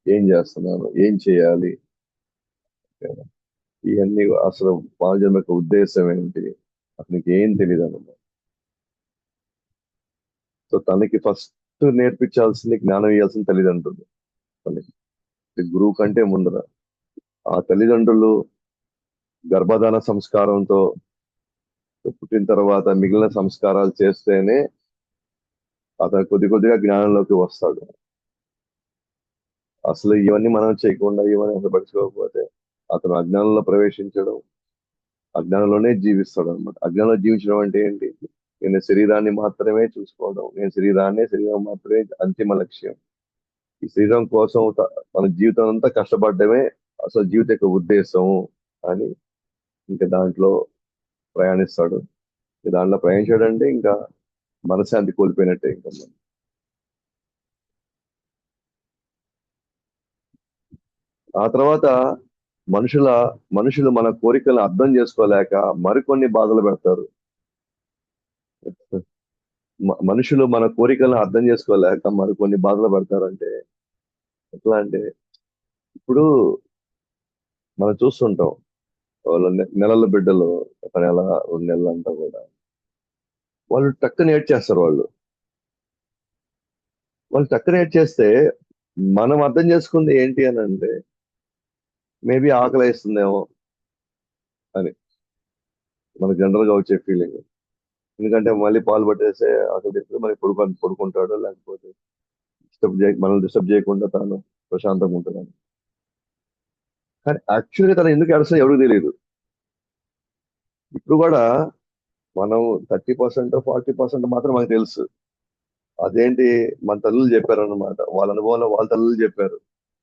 ఏం చేస్తున్నాను, ఏం చేయాలి, ఇవన్నీ అసలు మానవ యొక్క ఉద్దేశం ఏంటి అతనికి ఏం తెలియదు అన్నమాట. సో తనకి ఫస్ట్ నేర్పించాల్సింది, జ్ఞానం ఇవ్వాల్సిన తల్లిదండ్రులు. తనకి గురువు కంటే ముందర ఆ తల్లిదండ్రులు గర్భధాన సంస్కారంతో పుట్టిన తర్వాత మిగిలిన సంస్కారాలు చేస్తేనే అతను కొద్ది కొద్దిగా జ్ఞానంలోకి వస్తాడు. అసలు ఇవన్నీ మనం చేయకుండా ఇవన్నీ అసలు పడుచుకోకపోతే అతను అజ్ఞానంలో ప్రవేశించడం, అజ్ఞానంలోనే జీవిస్తాడు అనమాట. అజ్ఞానంలో జీవించడం అంటే ఏంటి? నేను శరీరాన్ని మాత్రమే చూసుకోవడం, నేను శరీరం మాత్రమే అంతిమ లక్ష్యం. ఈ శరీరం కోసం తన జీవితం అంతా కష్టపడడమే అసలు జీవిత యొక్క ఉద్దేశం అని ఇంకా దాంట్లో ప్రయాణిస్తాడు. దాంట్లో ప్రయాణించాడు అంటే ఇంకా మనశ్శాంతి కోల్పోయినట్టే. ఇంకా ఆ తర్వాత మనుషులు మన కోరికలను అర్థం చేసుకోలేక మరికొన్ని బాధలు పెడతారు. మనుషులు మన కోరికలను అర్థం చేసుకోలేక మరికొన్ని బాధలు పెడతారంటే ఎట్లా అంటే, ఇప్పుడు మనం చూస్తుంటాం వాళ్ళ నెలల బిడ్డలు, ఒక నెల 2 నెలలు అంతా కూడా వాళ్ళు టక్కున ఏడ్చేస్తారు. వాళ్ళు టక్కున ఏడ్చేస్తే మనం అర్థం చేసుకుంది ఏంటి అని అంటే, మేబీ ఆకలి వేస్తుందేమో అని మనకు జనరల్ గా వచ్చే ఫీలింగ్. ఎందుకంటే మళ్ళీ పాలు పట్టేస్తే ఆకలి తెస్తే మళ్ళీ పడుకుంటాడు, లేకపోతే మనల్ని డిస్టర్బ్ చేయకుండా తాను ప్రశాంతంగా ఉంటున్నాను. కానీ యాక్చువల్గా తను ఎందుకు ఏడుస్తుందో ఎవరికి తెలియదు. ఇప్పుడు కూడా మనం 30% 40% మాత్రం మనకు తెలుసు. అదేంటి, మన తల్లులు చెప్పారన్నమాట. వాళ్ళ అనుభవంలో వాళ్ళ తల్లులు చెప్పారు,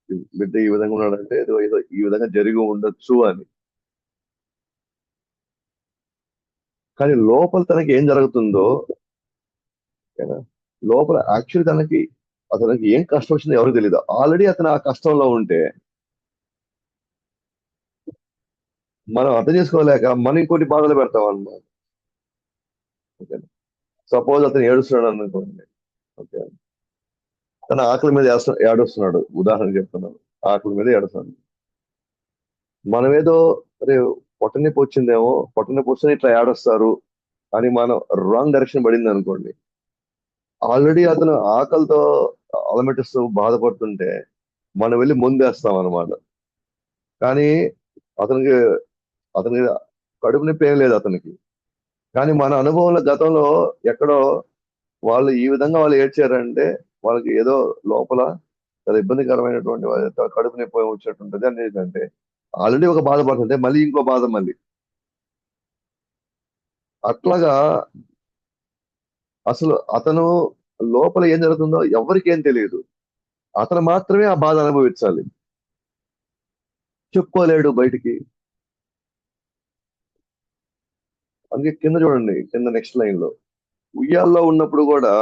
"ఈ బిడ్డ ఈ విధంగా ఉన్నాడంటే ఏదో ఏదో ఈ విధంగా జరిగి ఉండొచ్చు" అని. కానీ లోపల తనకి ఏం జరుగుతుందో, ఓకేనా, లోపల యాక్చువల్ అతనికి ఏం కష్టం వచ్చిందో ఎవరికి తెలియదు. ఆల్రెడీ అతను ఆ కష్టంలో ఉంటే మనం అర్థం చేసుకోలేక మనం ఇంకోటి బాధలు పెడతాం అన్నమాట. ఓకేనా? సపోజ్ అతను ఏడుస్తున్నాడు అనుకోండి. ఓకే, తన ఆకలి మీద ఏడుస్తున్నాడు, ఉదాహరణ చెప్తున్నాను. ఆకలి మీద ఏడుస్తున్నాడు. మనమేదో అరే పొట్ట నొప్పి వచ్చిందేమో, పొట్ట నొప్పి వస్తే ఇట్లా ఏడొస్తారు అని మనం రాంగ్ డైరెక్షన్ పడింది అనుకోండి. ఆల్రెడీ అతను ఆకలితో అలమటిస్తూ బాధపడుతుంటే మనం వెళ్ళి ముందేస్తాం అనమాట. కానీ అతనికి అతనికి కడుపు నొప్పి ఏం లేదు అతనికి. కానీ మన అనుభవంలో గతంలో ఎక్కడో వాళ్ళు ఈ విధంగా వాళ్ళు ఏడ్చారంటే వాళ్ళకి ఏదో లోపల చాలా ఇబ్బందికరమైనటువంటి కడుపు నొప్పి వచ్చినట్టుంటది అనేది. అంటే ఆల్రెడీ ఒక బాధపడుతుంటే మళ్ళీ ఇంకో బాధ మళ్ళీ అట్లాగా. అసలు అతను లోపల ఏం జరుగుతుందో ఎవరికి ఏం తెలియదు. అతను మాత్రమే ఆ బాధ అనుభవించాలి. చెప్పుకోలేడు బయటికి. అందుకే కింద చూడండి, కింద నెక్స్ట్ లైన్ లో ఉయ్యాల్లో ఉన్నప్పుడు కూడా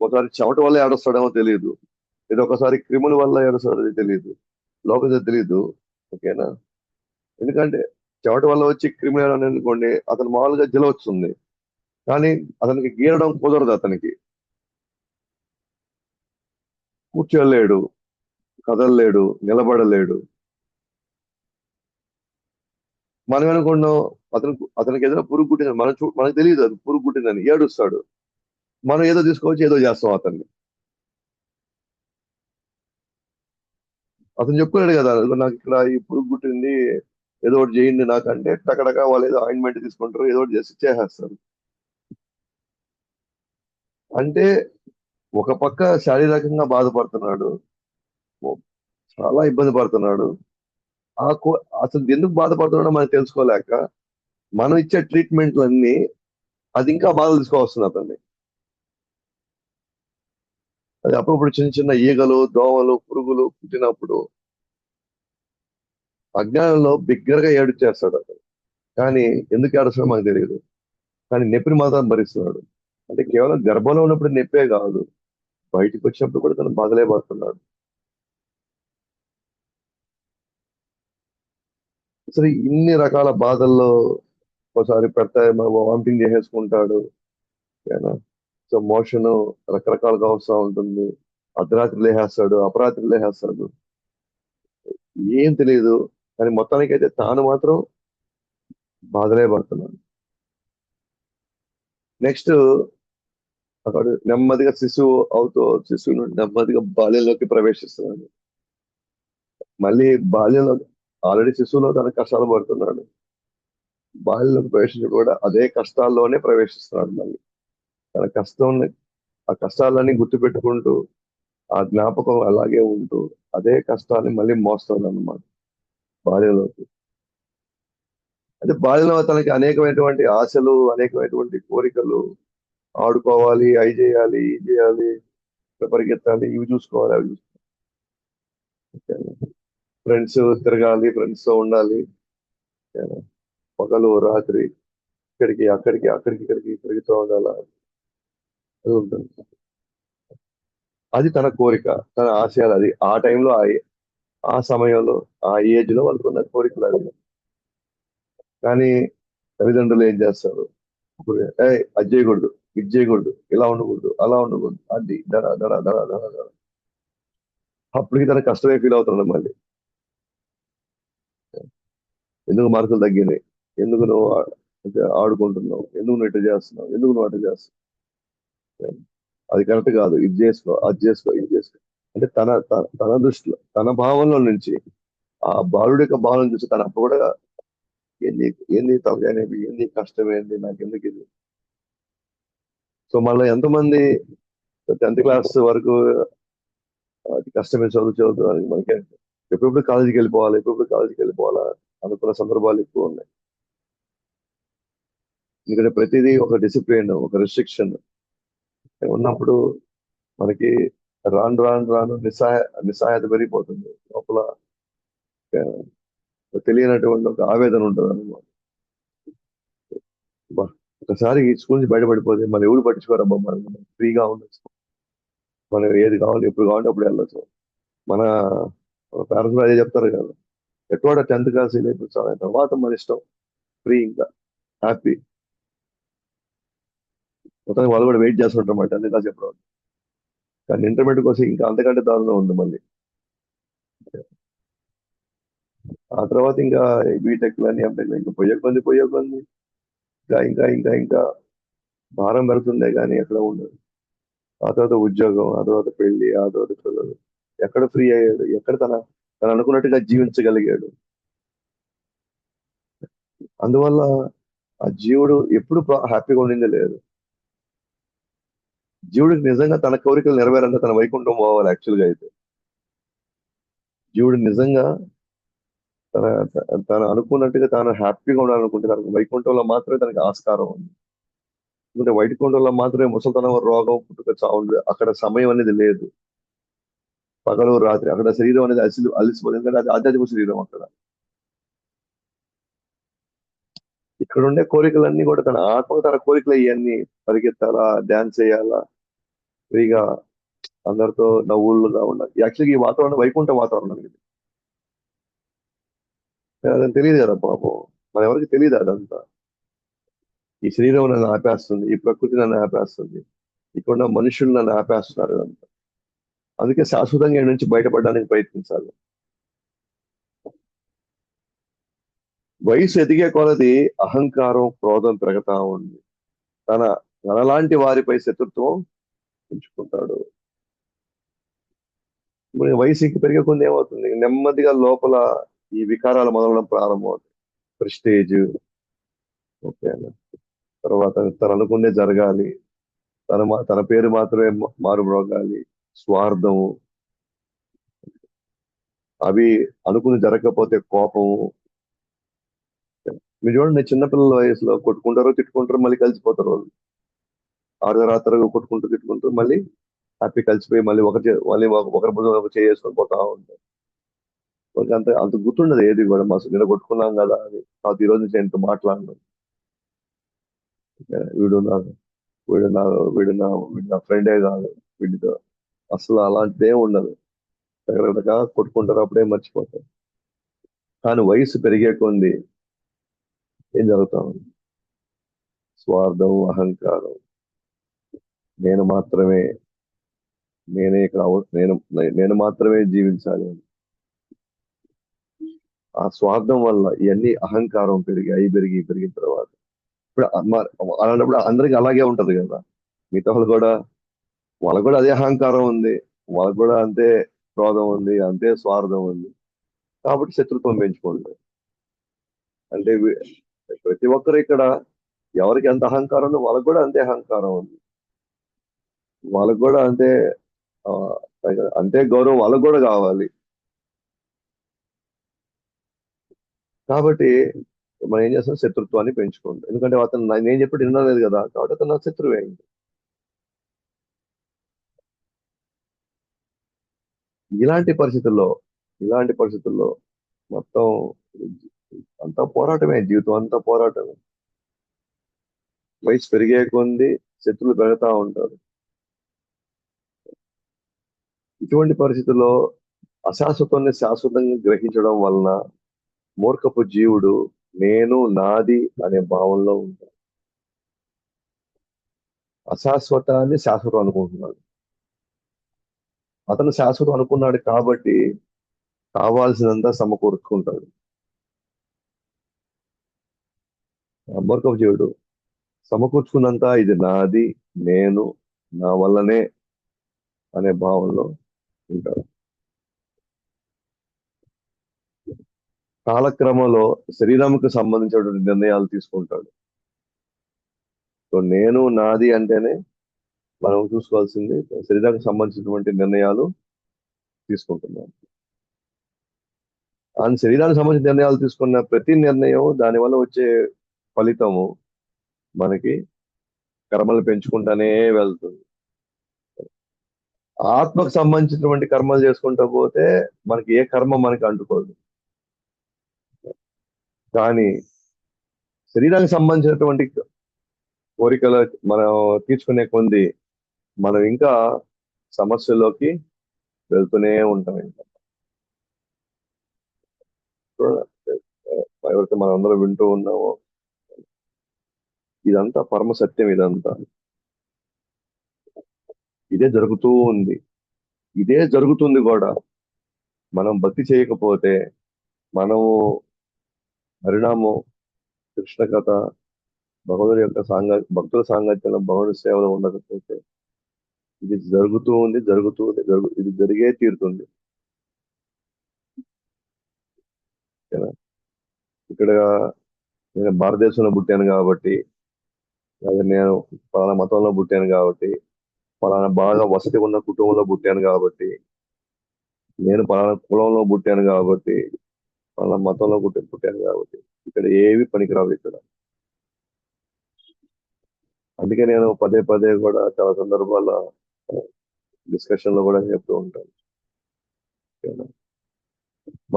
ఒకసారి చెమట వల్ల ఏడుస్తాడేమో తెలియదు, ఇది ఒకసారి క్రిముల వల్ల ఏడుస్తాడో తెలియదు, లోపల తెలియదు. ఓకేనా? ఎందుకంటే చెమట వల్ల వచ్చి క్రిమినల్ అని అనుకోండి, అతను మామూలుగా జల వస్తుంది. కానీ అతనికి గీరడం కుదరదు. అతనికి కూర్చోలేడు, కదలలేడు, నిలబడలేడు. మనం అనుకున్నాం అతనికి ఏదైనా పురుగు కుట్టింది, మనకు తెలియదు అది పురుగు కుట్టిందని ఏడుస్తాడు. మనం ఏదో తీసుకోవచ్చు, ఏదో చేస్తాం అతన్ని. అతను చెప్పుకోలేడు కదా, "ఇదిగో నాకు ఇక్కడ ఈ పురుగు కుట్టింది, ఏదో ఒకటి చేయండి నాకంటే" టకటక వాళ్ళు ఏదో ఆయింట్మెంట్ తీసుకుంటారు, ఏదో ఒకటి చేసి చేసేస్తారు. అంటే ఒక పక్క శారీరకంగా బాధపడుతున్నాడు, చాలా ఇబ్బంది పడుతున్నాడు. ఆ అసలు ఎందుకు బాధపడుతున్నాడో మనం తెలుసుకోలేక మనం ఇచ్చే ట్రీట్మెంట్లన్నీ అది ఇంకా బాధలు తీసుకొస్తుంది అతన్ని. అది అప్పుడప్పుడు చిన్న చిన్న ఈగలు, దోమలు, పురుగులు పుట్టినప్పుడు అజ్ఞానంలో బిగ్గరగా ఏడుచేస్తాడు అతను. కానీ ఎందుకు ఏడుస్తాడో మనకు తెలియదు. కానీ నొప్పిని మాత్రం భరిస్తున్నాడు. అంటే కేవలం గర్భంలో ఉన్నప్పుడు నొప్పే కాదు, బయటికి వచ్చినప్పుడు కూడా తను బాధలే పడుతున్నాడు. అసలు ఇన్ని రకాల బాధల్లో ఒకసారి పెద్ద వామిటింగ్ చేసేసుకుంటాడు. ఓకేనా? సో మోషన్ రకరకాలుగా వస్తూ ఉంటుంది. అర్ధరాత్రి లేహేస్తాడు, అపరాత్రి లేహేస్తాడు, ఏం తెలియదు. కానీ మొత్తానికైతే తాను మాత్రం బాధలే పడుతున్నాడు. నెక్స్ట్ అక్కడ నెమ్మదిగా శిశువు నుండి నెమ్మదిగా బాల్యంలోకి ప్రవేశిస్తున్నాడు. మళ్ళీ బాల్యంలో ఆల్రెడీ శిశువులో తన కష్టాలు పడుతున్నాడు, బాల్యంలోకి ప్రవేశించి కూడా అదే కష్టాల్లోనే ప్రవేశిస్తున్నాడు మళ్ళీ. తన కష్టం, ఆ కష్టాలన్నీ గుర్తుపెట్టుకుంటూ ఆ జ్ఞాపకం అలాగే ఉంటూ అదే కష్టాన్ని మళ్ళీ మోస్తాడు అన్నమాట బాల్యంలోకి. అయితే బాల్యంలో తనకి అనేకమైనటువంటి ఆశలు, అనేకమైనటువంటి కోరికలు, ఆడుకోవాలి, అవి చేయాలి, ఇది చేయాలి, ఇట్లా పరిగెత్తాలి, ఇవి చూసుకోవాలి, అవి చూసుకోవాలి, ఫ్రెండ్స్ తిరగాలి, ఫ్రెండ్స్ తో ఉండాలి, పగలు రాత్రి ఇక్కడికి అక్కడికి అక్కడికి ఇక్కడికి తిరుగుతూ ఉండాలి, అది ఉంటుంది. అది తన కోరిక, తన ఆశయాలు. అది ఆ టైంలో ఆ సమయంలో ఆ ఏజ్ లో వాళ్ళకున్న కోరికలు అవి. కానీ తల్లిదండ్రులు ఏం చేస్తారు? ఏ అది చేయకూడదు, ఇది చేయకూడదు, ఇలా ఉండకూడదు, అలా ఉండకూడదు, అది దడ దడ దడ దడ దడ. అప్పటికి తన కష్టమే ఫీల్ అవుతున్నాడు మళ్ళీ. ఎందుకు మార్కులు తగ్గినాయి, ఎందుకు నువ్వు అంటే ఆడుకుంటున్నావు, ఎందుకు నువ్వు ఇటు చేస్తున్నావు, ఎందుకు నువ్వు అటు చేస్తున్నావు, అది కరెక్ట్ కాదు, ఇది చేసుకో, అది చేసుకో, ఇది చేసుకో. అంటే తన దృష్టిలో, తన భావంలో నుంచి, ఆ బాలుడి యొక్క భావం చూసి తను అప్పుడు కూడా ఏంది ఏంది తలకాయనేది, ఏంది కష్టం, ఏంది నాకు ఎందుకు ఇది. సో మళ్ళీ ఎంతమంది 10th క్లాస్ వరకు అది కష్టమే, చదువు అని మనకి ఎప్పుడెప్పుడు కాలేజీకి వెళ్ళిపోవాలి, ఎప్పుడెప్పుడు కాలేజీకి వెళ్ళిపోవాలా అనుకున్న సందర్భాలు ఎక్కువ ఉన్నాయి. ఎందుకంటే ప్రతిదీ ఒక డిసిప్లిన్, ఒక రిస్ట్రిక్షన్ ఉన్నప్పుడు మనకి రాను రాను రాను నిస్సహాయత పెరిగిపోతుంది లోపల. తెలియనటువంటి ఒక ఆవేదన ఉంటుంది అన్నమాట. అబ్బా, ఒకసారి ఈ స్కూల్ నుంచి బయటపడిపోతే మనం ఎవరు పట్టించుకోరబ్బా, మనం ఫ్రీగా ఉండొచ్చు, మనం ఏది కావాలి ఎప్పుడు కావాలంటే అప్పుడు వెళ్ళొచ్చు. మన పేరెంట్స్ అదే చెప్తారు కదా, ఎటువంటి 10th క్లాస్ చాలా తర్వాత మన ఇష్టం, ఫ్రీ, ఇంకా హ్యాపీ. మొత్తానికి వాళ్ళు కూడా వెయిట్ చేస్తుంటారు మాట 10th క్లాస్ చెప్పడం. కానీ ఇంటర్మీడియట్ కోసం ఇంకా అంతకంటే దారుణం ఉంది మళ్ళీ. ఆ తర్వాత ఇంకా బీటెక్ అని ఎంటెక్ ఇంకా పోయే కొంది ఇంకా ఇంకా ఇంకా ఇంకా భారం పెడుతుందే కానీ ఎక్కడ ఉండదు. ఆ తర్వాత ఉద్యోగం, ఆ తర్వాత పెళ్లి, ఆ తర్వాత పిల్లలు, ఎక్కడ ఫ్రీ అయ్యాడు? ఎక్కడ తను అనుకున్నట్టుగా జీవించగలిగాడు? అందువల్ల ఆ జీవుడు ఎప్పుడు హ్యాపీగా ఉండిందే లేదు. జీవుడికి నిజంగా తన కోరికలు నెరవేరంటే తన వైకుంఠం పోవాలి యాక్చువల్గా అయితే. జీవుడు నిజంగా తన తను అనుకున్నట్టుగా తాను హ్యాపీగా ఉండాలనుకుంటే తనకు వైకుంఠంలో మాత్రమే తనకి ఆస్కారం ఉంది. ఎందుకంటే వైకుంఠంలో మాత్రమే ముసలితనం, రోగం, పుట్టుక, చావు ఉంది. అక్కడ సమయం అనేది లేదు. పగలు రాత్రి అక్కడ శరీరం అనేది అలసిపోతుంది. ఎందుకంటే అది ఆధ్యాత్మిక శరీరం అక్కడ. ఇక్కడ ఉండే కోరికలన్నీ కూడా తన ఆత్మ తన కోరికలు ఇవన్నీ పరిగెత్తాలా, డాన్స్ చేయాలా, ఫ్రీగా అందరితో నవ్వులుగా ఉండాలి. యాక్చువల్గా ఈ వాతావరణం వైకుంఠ వాతావరణం ఇది. అదని తెలియదు కదా పాపం. మన ఎవరికి తెలియదు అదంతా. ఈ శరీరం నన్ను ఆపేస్తుంది, ఈ ప్రకృతి నన్ను ఆపేస్తుంది, ఇక్కడ మనుషులు నన్ను ఆపేస్తున్నారు అదంతా. అందుకే శాశ్వతంగా ఈ నుంచి బయటపడడానికి ప్రయత్నించాలి. వయసు ఎదిగే కొలది అహంకారం, క్రోధం పెరుగుతా ఉంది. తన తనలాంటి వారిపై శత్రుత్వం పెంచుకుంటాడు. ఇప్పుడు వయసు ఇంక పెరిగే కొద్ది ఏమవుతుంది? నెమ్మదిగా లోపల ఈ వికారాలు మొదలడం ప్రారంభం అవుతాయి. ప్రెస్టేజ్, ఓకేనా, తర్వాత తను అనుకునే జరగాలి, తన పేరు మాత్రమే మారుమ్రోగాలి, స్వార్థము, అవి అనుకుని జరగకపోతే కోపము. మీరు చూడండి, చిన్నపిల్లల వయసులో కొట్టుకుంటారో తిట్టుకుంటారో మళ్ళీ కలిసిపోతారు వాళ్ళు. ఆరుగారాత్రులు కొట్టుకుంటూ తిట్టుకుంటూ మళ్ళీ హ్యాపీ కలిసిపోయి మళ్ళీ మళ్ళీ ఒకరి భుజం ఒక చేసుకొని పోతా ఉంటారు. వాళ్ళకి అంత అంత గుర్తుండదు ఏది కూడా. మా నిన్న కొట్టుకున్నాం కదా అని. కాదు ఈ రోజు నుంచి ఎంతో మాట్లాడినాం, వీడు నా వీడు నా వీడు నా వీడు నా ఫ్రెండే కాదు, వీడితో అసలు అలాంటిదే ఉండదు. రకరకాలుగా కొట్టుకుంటారు, అప్పుడే మర్చిపోతారు. కానీ వయసు పెరిగే కొంది ఏం జరుగుతా ఉంది? స్వార్థం, అహంకారం, నేను మాత్రమే, నేనే ఇక్కడ నేను నేను మాత్రమే జీవించాలి అని. ఆ స్వార్థం వల్ల ఇవన్నీ అహంకారం పెరిగిన తర్వాత ఇప్పుడు అలాంటప్పుడు అందరికి అలాగే ఉంటది కదా. మిగతా వాళ్ళకు కూడా అదే అహంకారం ఉంది, వాళ్ళకు కూడా అంతే క్రోధం ఉంది, అంతే స్వార్థం ఉంది. కాబట్టి శత్రుత్వం పెంచుకోండి. అంటే ప్రతి ఒక్కరు ఇక్కడ ఎవరికి ఎంత అహంకారం ఉందో వాళ్ళకు కూడా అంతే అహంకారం ఉంది. వాళ్ళకు కూడా అంతే ఆ, అంతే గౌరవం వాళ్ళకు కూడా కావాలి. కాబట్టి మనం ఏం చేస్తాం? శత్రుత్వాన్ని పెంచుకోండి. ఎందుకంటే అతను నేను చెప్పి వినలేదు కదా, కాబట్టి అతను నా శత్రువే. ఇలాంటి పరిస్థితుల్లో ఇలాంటి పరిస్థితుల్లో మొత్తం అంతా పోరాటమే, జీవితం అంతా పోరాటమే. వయసు పెరిగే కొంది శత్రువులు పెరుగుతా ఉంటారు. ఇటువంటి పరిస్థితుల్లో అశాశ్వతాన్ని శాశ్వతంగా గ్రహించడం వలన మూర్ఖపు జీవుడు నేను నాది అనే భావంలో ఉంటాడు. అశాశ్వతాన్ని శాశ్వతం అనుకుంటున్నాడు. అతను శాశ్వతం అనుకున్నాడు కాబట్టి కావాల్సినంతా సమకూర్చుకుంటాడు. ఆ మూర్ఖపు జీవుడు సమకూర్చుకున్నంత ఇది నాది, నేను, నా వల్లనే అనే భావంలో ఉంటాడు. కాలక్రమంలో శరీరంకు సంబంధించినటువంటి నిర్ణయాలు తీసుకుంటాడు. సో నేను నాది అంటేనే మనం చూసుకోవాల్సింది శరీరానికి సంబంధించినటువంటి నిర్ణయాలు తీసుకుంటున్నాం. ఆ శరీరానికి సంబంధించిన నిర్ణయాలు తీసుకున్న ప్రతి నిర్ణయం దానివల్ల వచ్చే ఫలితము మనకి కర్మలు పెంచుకుంటానే వెళ్తుంది. ఆత్మకు సంబంధించినటువంటి కర్మలు చేసుకుంటూ పోతే మనకి ఏ కర్మ మనకి అంటుకోదు. కానీ శరీరానికి సంబంధించినటువంటి కోరికలు మనం తీర్చుకునే కొంది మనం ఇంకా సమస్యల్లోకి వెళ్తూనే ఉంటాం. ఇంకా ఎవరైతే మనం అందరం వింటూ ఉన్నామో ఇదంతా పరమ సత్యం. ఇదంతా ఇదే జరుగుతూ ఉంది, ఇదే జరుగుతుంది కూడా. మనం భక్తి చేయకపోతే, మనము హరినామం, కృష్ణ కథ, భగవంతుడి యొక్క భక్తుల సాంగత్యంలో భగవంతుడి సేవలో ఉండకపోతే ఇది జరుగుతూ ఉంది, జరుగుతూ ఉంది, ఇది జరిగే తీరుతుంది. ఓకేనా? ఇక్కడ నేను భారతదేశంలో పుట్టాను కాబట్టి, లేదా నేను పలానా మతంలో పుట్టాను కాబట్టి, పలానా బాగా వసతి ఉన్న కుటుంబంలో పుట్టాను కాబట్టి, నేను పలానా కులంలో పుట్టాను కాబట్టి, పలానా మతంలో పుట్టాను కాబట్టి, ఇక్కడ ఏవి పనికిరావు ఇక్కడ. అందుకే నేను పదే పదే కూడా చాలా సందర్భాల్లో డిస్కషన్ లో కూడా చెప్తూ ఉంటాను. ఓకేనా?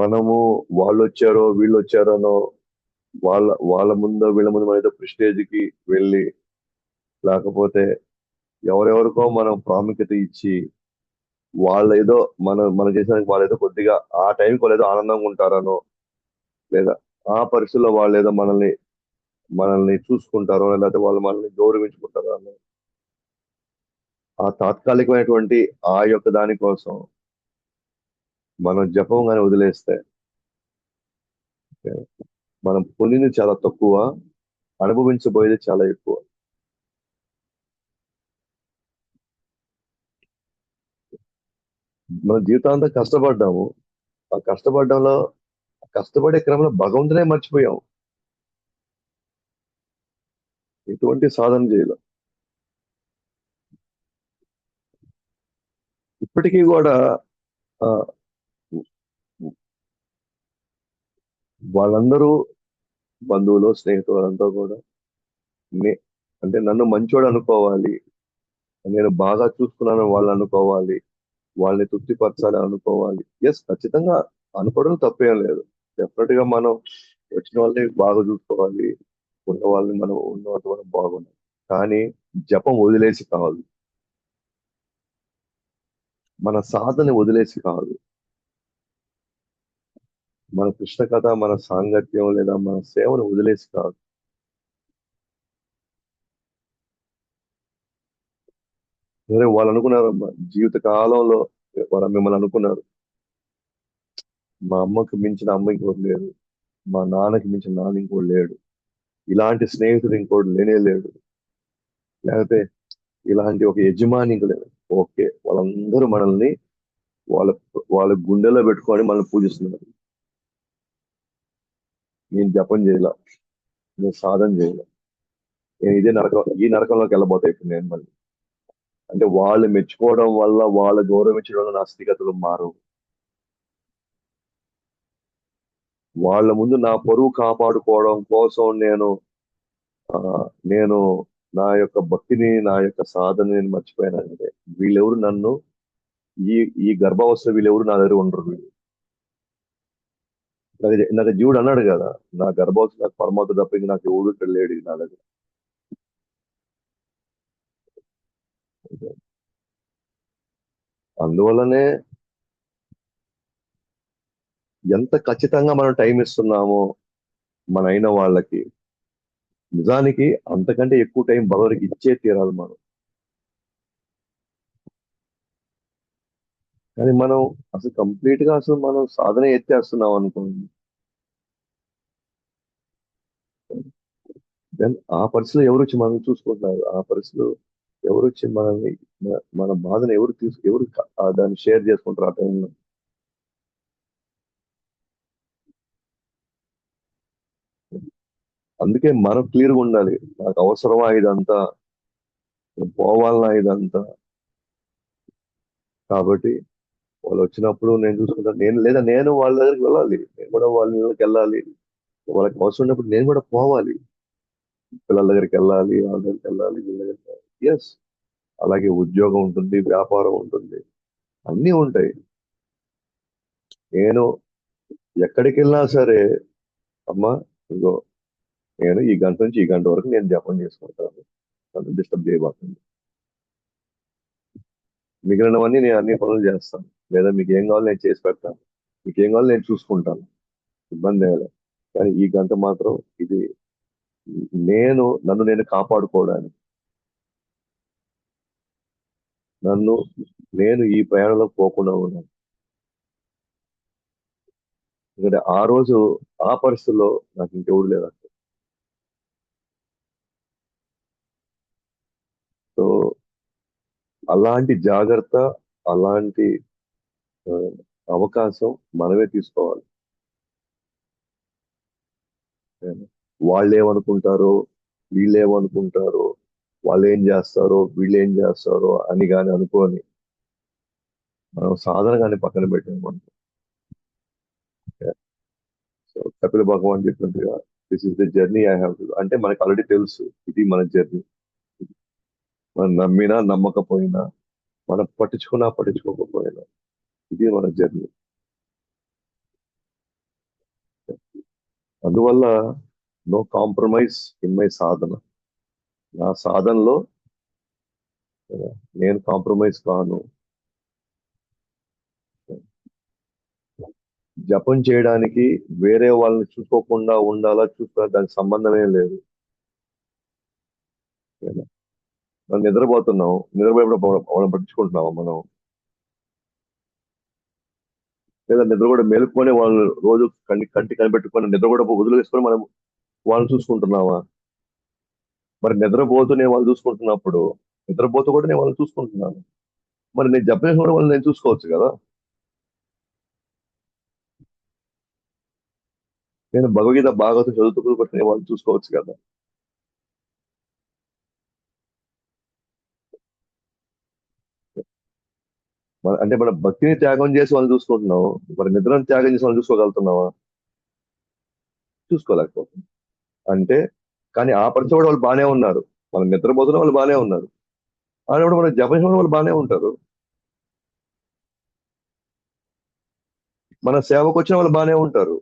మనము వాళ్ళు వచ్చారో వీళ్ళు వచ్చారోనో, వాళ్ళ వాళ్ళ ముందు వీళ్ళ ముందు మన ఏదో ప్రెస్టేజ్ కి వెళ్ళి, లేకపోతే ఎవరెవరికో మనం ప్రాముఖ్యత ఇచ్చి, వాళ్ళ ఏదో మనం చేసిన వాళ్ళు ఏదో కొద్దిగా ఆ టైంకి వాళ్ళు ఏదో ఆనందంగా ఉంటారనో, లేదా ఆ పరిస్థితుల్లో వాళ్ళు ఏదో మనల్ని చూసుకుంటారో, లేకపోతే వాళ్ళు మనల్ని గౌరవించుకుంటారో అని ఆ తాత్కాలికమైనటువంటి ఆ యొక్క దాని కోసం మనం జపం గాని వదిలేస్తే, మనం పొందింది చాలా తక్కువ, అనుభవించబోయేది చాలా ఎక్కువ. మన జీవితాంతం కష్టపడ్డాము. ఆ కష్టపడడంలో కష్టపడే క్రమంలో భగవంతునే మర్చిపోయాం. ఎటువంటి సాధన చేయలేం. ఇప్పటికీ కూడా ఆ, వాళ్ళందరూ బంధువులు, స్నేహితులు అంతా కూడా నే అంటే నన్ను మంచోడు అనుకోవాలి, నేను బాగా చూసుకున్నాను వాళ్ళు అనుకోవాలి, వాళ్ళని తృప్తిపరచాలి అనుకోవాలి. ఎస్, ఖచ్చితంగా అనుకోవడం తప్పేం లేదు. డెఫినెట్ గా మనం వచ్చిన వాళ్ళని బాగా చూసుకోవాలి, ఉన్న వాళ్ళని మనం ఉన్నంత మనం బాగుండాలి. కానీ జపం వదిలేసి కాదు, మన సాధన వదిలేసి కాదు, మన కృష్ణ కథ, మన సాంగత్యం లేదా మన సేవను వదిలేసి కాదు. సరే, వాళ్ళు అనుకున్నారు జీవిత కాలంలో, వాళ్ళు మిమ్మల్ని అనుకున్నారు, మా అమ్మకు మించిన అమ్మ ఇంకోటి లేడు, మా నాన్నకి మించిన నాన్న ఇంకోటి లేడు, ఇలాంటి స్నేహితుడు ఇంకోటి లేనే లేడు, లేకపోతే ఇలాంటి ఒక యజమాని ఇంకో లేడు. ఓకే, వాళ్ళందరూ మనల్ని వాళ్ళ వాళ్ళ గుండెలో పెట్టుకొని మనల్ని పూజిస్తున్నారు. నేను జపం చేయాల, నేను సాధన చేయాల, నేను ఈ నరకంలోకి వెళ్ళబోతా ఇప్పుడు నేను మళ్ళీ. అంటే వాళ్ళు మెచ్చుకోవడం వల్ల, వాళ్ళు గౌరవించడం వల్ల నా స్థితిగతులు మారు. వాళ్ళ ముందు నా పరువు కాపాడుకోవడం కోసం ఆ, నేను నా యొక్క భక్తిని, నా యొక్క సాధనని నేను మర్చిపోయానంటే, వీళ్ళెవరు నన్ను ఈ ఈ గర్భావస్థ వీళ్ళెవరు నా దగ్గర ఉండరు వీళ్ళు. నాకు జీవుడు అన్నాడు కదా, నా గర్భావస్థ నాకు పరమాత్మ తప్ప ఇంక నాకు ఎవడు ఇక్కడ లేడు నా దగ్గర. అందువల్లనే ఎంత ఖచ్చితంగా మనం టైం ఇస్తున్నామో మన అయిన వాళ్ళకి, నిజానికి అంతకంటే ఎక్కువ టైం భగవానికి ఇచ్చే తీరాలి మనం. కానీ మనం అసలు కంప్లీట్ గా అసలు మనం సాధన ఎత్తేస్తున్నాం అనుకోండి, దెన్ ఆ పరిస్థితిలో ఎవరు వచ్చి మనం చూసుకుంటున్నారు, ఆ పరిస్థితిలో ఎవరు వచ్చి మనల్ని మన బాధను ఎవరు దాన్ని షేర్ చేసుకుంటారు ఆ టైంలో. అందుకే మనం క్లియర్గా ఉండాలి, నాకు అవసరమా ఇదంతా, నేను పోవాలన్నా ఇదంతా. కాబట్టి వాళ్ళు వచ్చినప్పుడు నేను చూసుకుంటాను, నేను వాళ్ళ దగ్గరికి వెళ్ళాలి, నేను కూడా వాళ్ళ దగ్గరికి వెళ్ళాలి. వాళ్ళకి అవసరం ఉన్నప్పుడు నేను కూడా పోవాలి, పిల్లల దగ్గరికి వెళ్ళాలి, వాళ్ళ దగ్గరికి వెళ్ళాలి, వీళ్ళ దగ్గరికి. ఎస్, అలాగే ఉద్యోగం ఉంటుంది, వ్యాపారం ఉంటుంది, అన్నీ ఉంటాయి. నేను ఎక్కడికి వెళ్ళినా సరే, అమ్మా ఇగో, నేను ఈ గంట నుంచి ఈ గంట వరకు నేను జపం చేసుకుంటాను, నన్ను డిస్టర్బ్ చేయబోతుంది, మిగిలినవన్నీ నేను అన్ని పనులు చేస్తాను, లేదా మీకు ఏం కావాలో నేను చేసి పెడతాను, మీకు ఏం కావాలో నేను చూసుకుంటాను, ఇబ్బంది ఏం లేదు. కానీ ఈ గంట మాత్రం ఇది నన్ను నేను కాపాడుకోవడానికి, నన్ను నేను ఈ ప్రయాణంలో పోకుండా ఉన్నాను. ఎందుకంటే ఆ రోజు ఆ పరిస్థితుల్లో నాకు ఇంకెవరు లేదు. సో అలాంటి జాగ్రత్త, అలాంటి ఆ, అవకాశం మనమే తీసుకోవాలి. వాళ్ళు ఏమనుకుంటారో, వీళ్ళు ఏమనుకుంటారో, వాళ్ళు ఏం చేస్తారో, వీళ్ళు ఏం చేస్తారో అని కానీ అనుకోని మనం సాధన కానీ పక్కన పెట్టాము. సో కపిల భగవాన్ చెప్పినట్టుగా this is the journey I have to, అంటే మనకు ఆల్రెడీ తెలుసు ఇది మన జర్నీ. మనం నమ్మినా నమ్మకపోయినా, మనం పట్టించుకున్నా పట్టించుకోకపోయినా, ఇది మన జర్నీ. అందువల్ల నో కాంప్రమైజ్ ఇన్ మై సాధన. నా సాధనలో నేను కాంప్రమైజ్ కాను. జపం చేయడానికి వేరే వాళ్ళని చూసుకోకుండా ఉండాలా, చూసుకోవాలి, దానికి సంబంధమే లేదు. మనం నిద్రపోతున్నాం, నిద్రపోయేప్పుడు వాళ్ళని పట్టించుకుంటున్నాం మనం, లేదా నిద్ర కూడా మేలుకొని వాళ్ళు రోజు కంటి కనిపెట్టుకొని నిద్ర కూడా వదిలేసుకొని మనం వాళ్ళని చూసుకుంటున్నావా? మరి నిద్రపోతూ నేను వాళ్ళు చూసుకుంటున్నప్పుడు, నిద్రపోతూ కూడా నేను వాళ్ళని చూసుకుంటున్నాను. మరి నేను జపం చేసిన కూడా వాళ్ళని నేను చూసుకోవచ్చు కదా. నేను భగవద్గీత భాగవతం చదువుతూ కూడా నేను వాళ్ళని చూసుకోవచ్చు కదా. అంటే మన భక్తిని త్యాగం చేసి వాళ్ళని చూసుకుంటున్నావు, మరి నిద్రను త్యాగం చేసి వాళ్ళని చూసుకోగలుగుతున్నావా? చూసుకోలేకపోతున్నాం. అంటే కానీ ఆ పరిస్థితి కూడా వాళ్ళు బాగానే ఉన్నారు. మనం నిద్రపోతున్న వాళ్ళు బాగానే ఉన్నారు. అని కూడా మనం జపం చేసిన వాళ్ళు బాగానే ఉంటారు. మన సేవకు వచ్చిన వాళ్ళు బాగానే ఉంటారు.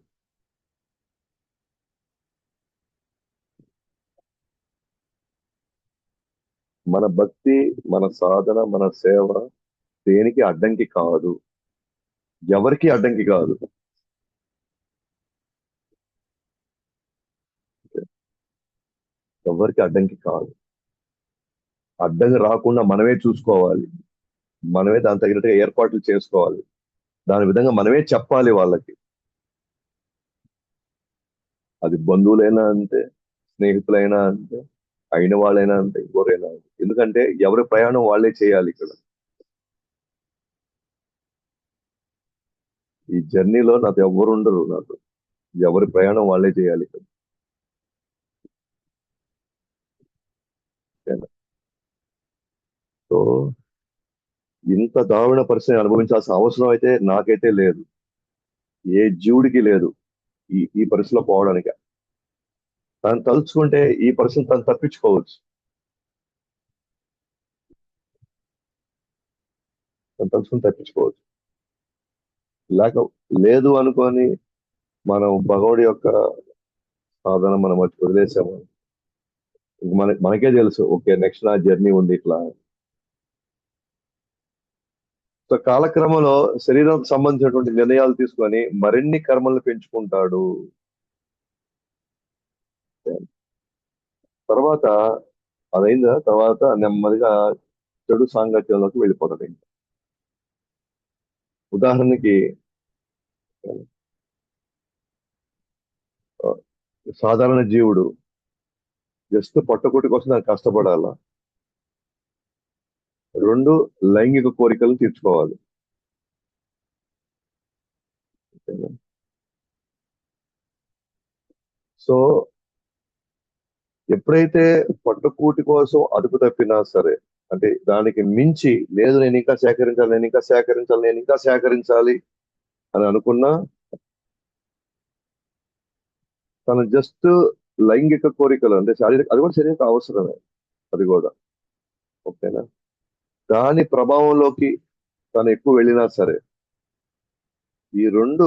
మన భక్తి, మన సాధన, మన సేవ దేనికి అడ్డంకి కాదు. ఎవరికి అడ్డంకి కాదు. ఎవరికి అడ్డంకి కాదు. అడ్డంకి రాకుండా మనమే చూసుకోవాలి. మనమే దాని తగినట్టుగా ఏర్పాట్లు చేసుకోవాలి. దాని విధంగా మనమే చెప్పాలి వాళ్ళకి. అది బంధువులైనా అంతే, స్నేహితులైనా అంతే, అయిన వాళ్ళైనా అంతే, ఎవరైనా అంతే. ఎందుకంటే ఎవరి ప్రయాణం వాళ్ళే చేయాలి ఇక్కడ. ఈ జర్నీలో నాతో ఎవరు ఉండరు. నాతో ఎవరి ప్రయాణం వాళ్ళే చేయాలి ఇక్కడ. సో ఇంత దారుణ పరిస్థితిని అనుభవించాల్సిన అవసరం అయితే నాకైతే లేదు. ఏ జీవుడికి లేదు ఈ ఈ పరిస్థితిలో పోవడానికి. తను తలుచుకుంటే ఈ పరిస్థితిని తను తప్పించుకోవచ్చు. తను తలుచుకుని తప్పించుకోవచ్చు. లేక లేదు అనుకొని మనం భగవుడి యొక్క సాధన మనం వదిలేసాము. మనకే తెలుసు, ఓకే నెక్స్ట్ నా జర్నీ ఉంది ఇట్లా. సో కాలక్రమంలో శరీరం సంబంధించినటువంటి నిర్ణయాలు తీసుకొని మరిన్ని కర్మలను పెంచుకుంటాడు. తర్వాత అదైందా తర్వాత నెమ్మదిగా చెడు సాంగత్యంలోకి వెళ్ళిపోతాడు. ఇంకా ఉదాహరణకి ఆ, సాధారణ జీవుడు జస్ట్ పొట్టకూటి కోసం దానికి కష్టపడాలా. రెండు, లైంగిక కోరికలను తీర్చుకోవాలి. సో ఎప్పుడైతే పొట్టకూటి కోసం అదుపు తప్పినా సరే, అంటే దానికి మించి లేదు, నేను ఇంకా సేకరించాలి, నేను ఇంకా సేకరించాలి, నేను ఇంకా సేకరించాలి అని అనుకున్నా, తను జస్ట్ లైంగిక కోరికలు అంటే శారీరక, అది కూడా శరీరక అవసరమే, అది కూడా ఓకేనా. దాని ప్రభావంలోకి తను ఎక్కువ వెళ్ళినా సరే, ఈ రెండు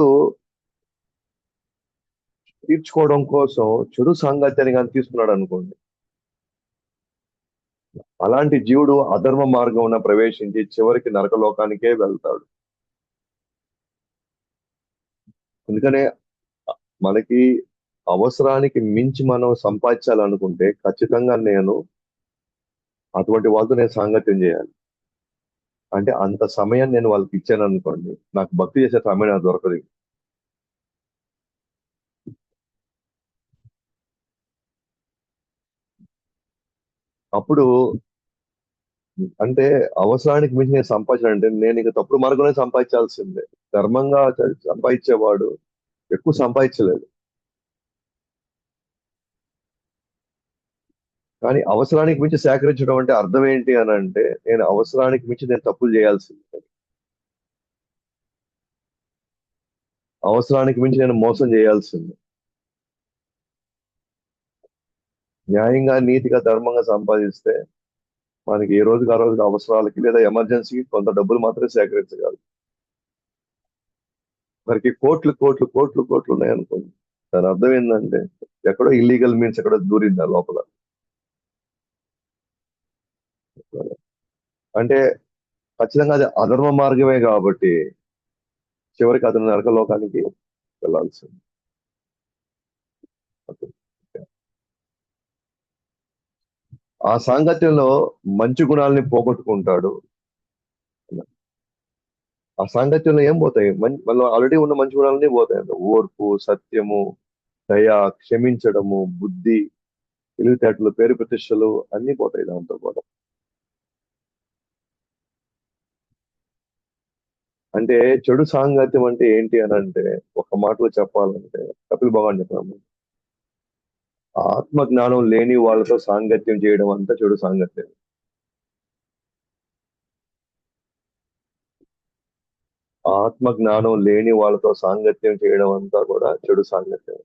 తీర్చుకోవడం కోసం చెడు సాంగత్యాన్ని కానీ తీసుకున్నాడు అనుకోండి, అలాంటి జీవుడు అధర్మ మార్గం ప్రవేశించి చివరికి నరకలోకానికే వెళ్తాడు. అందుకనే మనకి అవసరానికి మించి మనం సంపాదించాలనుకుంటే ఖచ్చితంగా నేను అటువంటి వాళ్ళతో నేను సాంగత్యం చేయాలి. అంటే అంత సమయం నేను వాళ్ళకి ఇచ్చాను అనుకోండి, నాకు భక్తి చేసే సమయం నాకు దొరకదు. అప్పుడు అంటే అవసరానికి మించి నేను సంపాదించాను అంటే నేను ఇక తప్పుడు మార్గంలో సంపాదించాల్సిందే. ధర్మంగా సంపాదించేవాడు ఎక్కువ సంపాదించలేడు. కానీ అవసరానికి మించి సేకరించడం అంటే అర్థం ఏంటి అని అంటే నేను అవసరానికి మించి నేను తప్పులు చేయాల్సిందే. అవసరానికి మించి నేను మోసం చేయాల్సిందే. న్యాయంగా, నీతిగా, ధర్మంగా సంపాదిస్తే మనకి ఏ రోజుకి ఆ రోజుకి అవసరాలకి లేదా ఎమర్జెన్సీకి కొంత డబ్బులు మాత్రమే సేకరించగలం. మరికి కోట్లు కోట్లు కోట్లు కోట్లు ఉన్నాయనుకోండి, దాని అర్థం ఏంటంటే ఎక్కడో ఇల్లీగల్ మీన్స్ ఎక్కడో దూరిందా లోపల. అంటే ఖచ్చితంగా అది అధర్మ మార్గమే కాబట్టి చివరికి అతను నరకలోకానికి వెళ్ళాల్సింది. ఆ సాంగత్యంలో మంచి గుణాలని పోగొట్టుకుంటాడు. ఆ సాంగత్యంలో ఏం పోతాయి? మనలో ఆల్రెడీ ఉన్న మంచి గుణాలన్నీ పోతాయి. ఓర్పు, సత్యము, దయ, క్షమించడము, బుద్ధి, తెలివితేటలు, పేరు ప్రతిష్టలు అన్ని పోతాయి దాంతో పాటు. అంటే చెడు సాంగత్యం అంటే ఏంటి అని అంటే ఒక మాటలో చెప్పాలంటే కపిల్ భగవాన్ చెప్పాము, ఆత్మ జ్ఞానం లేని వాళ్ళతో సాంగత్యం చేయడం అంతా చెడు సాంగత్యం. ఆత్మ జ్ఞానం లేని వాళ్ళతో సాంగత్యం చేయడం అంతా కూడా చెడు సాంగత్యం.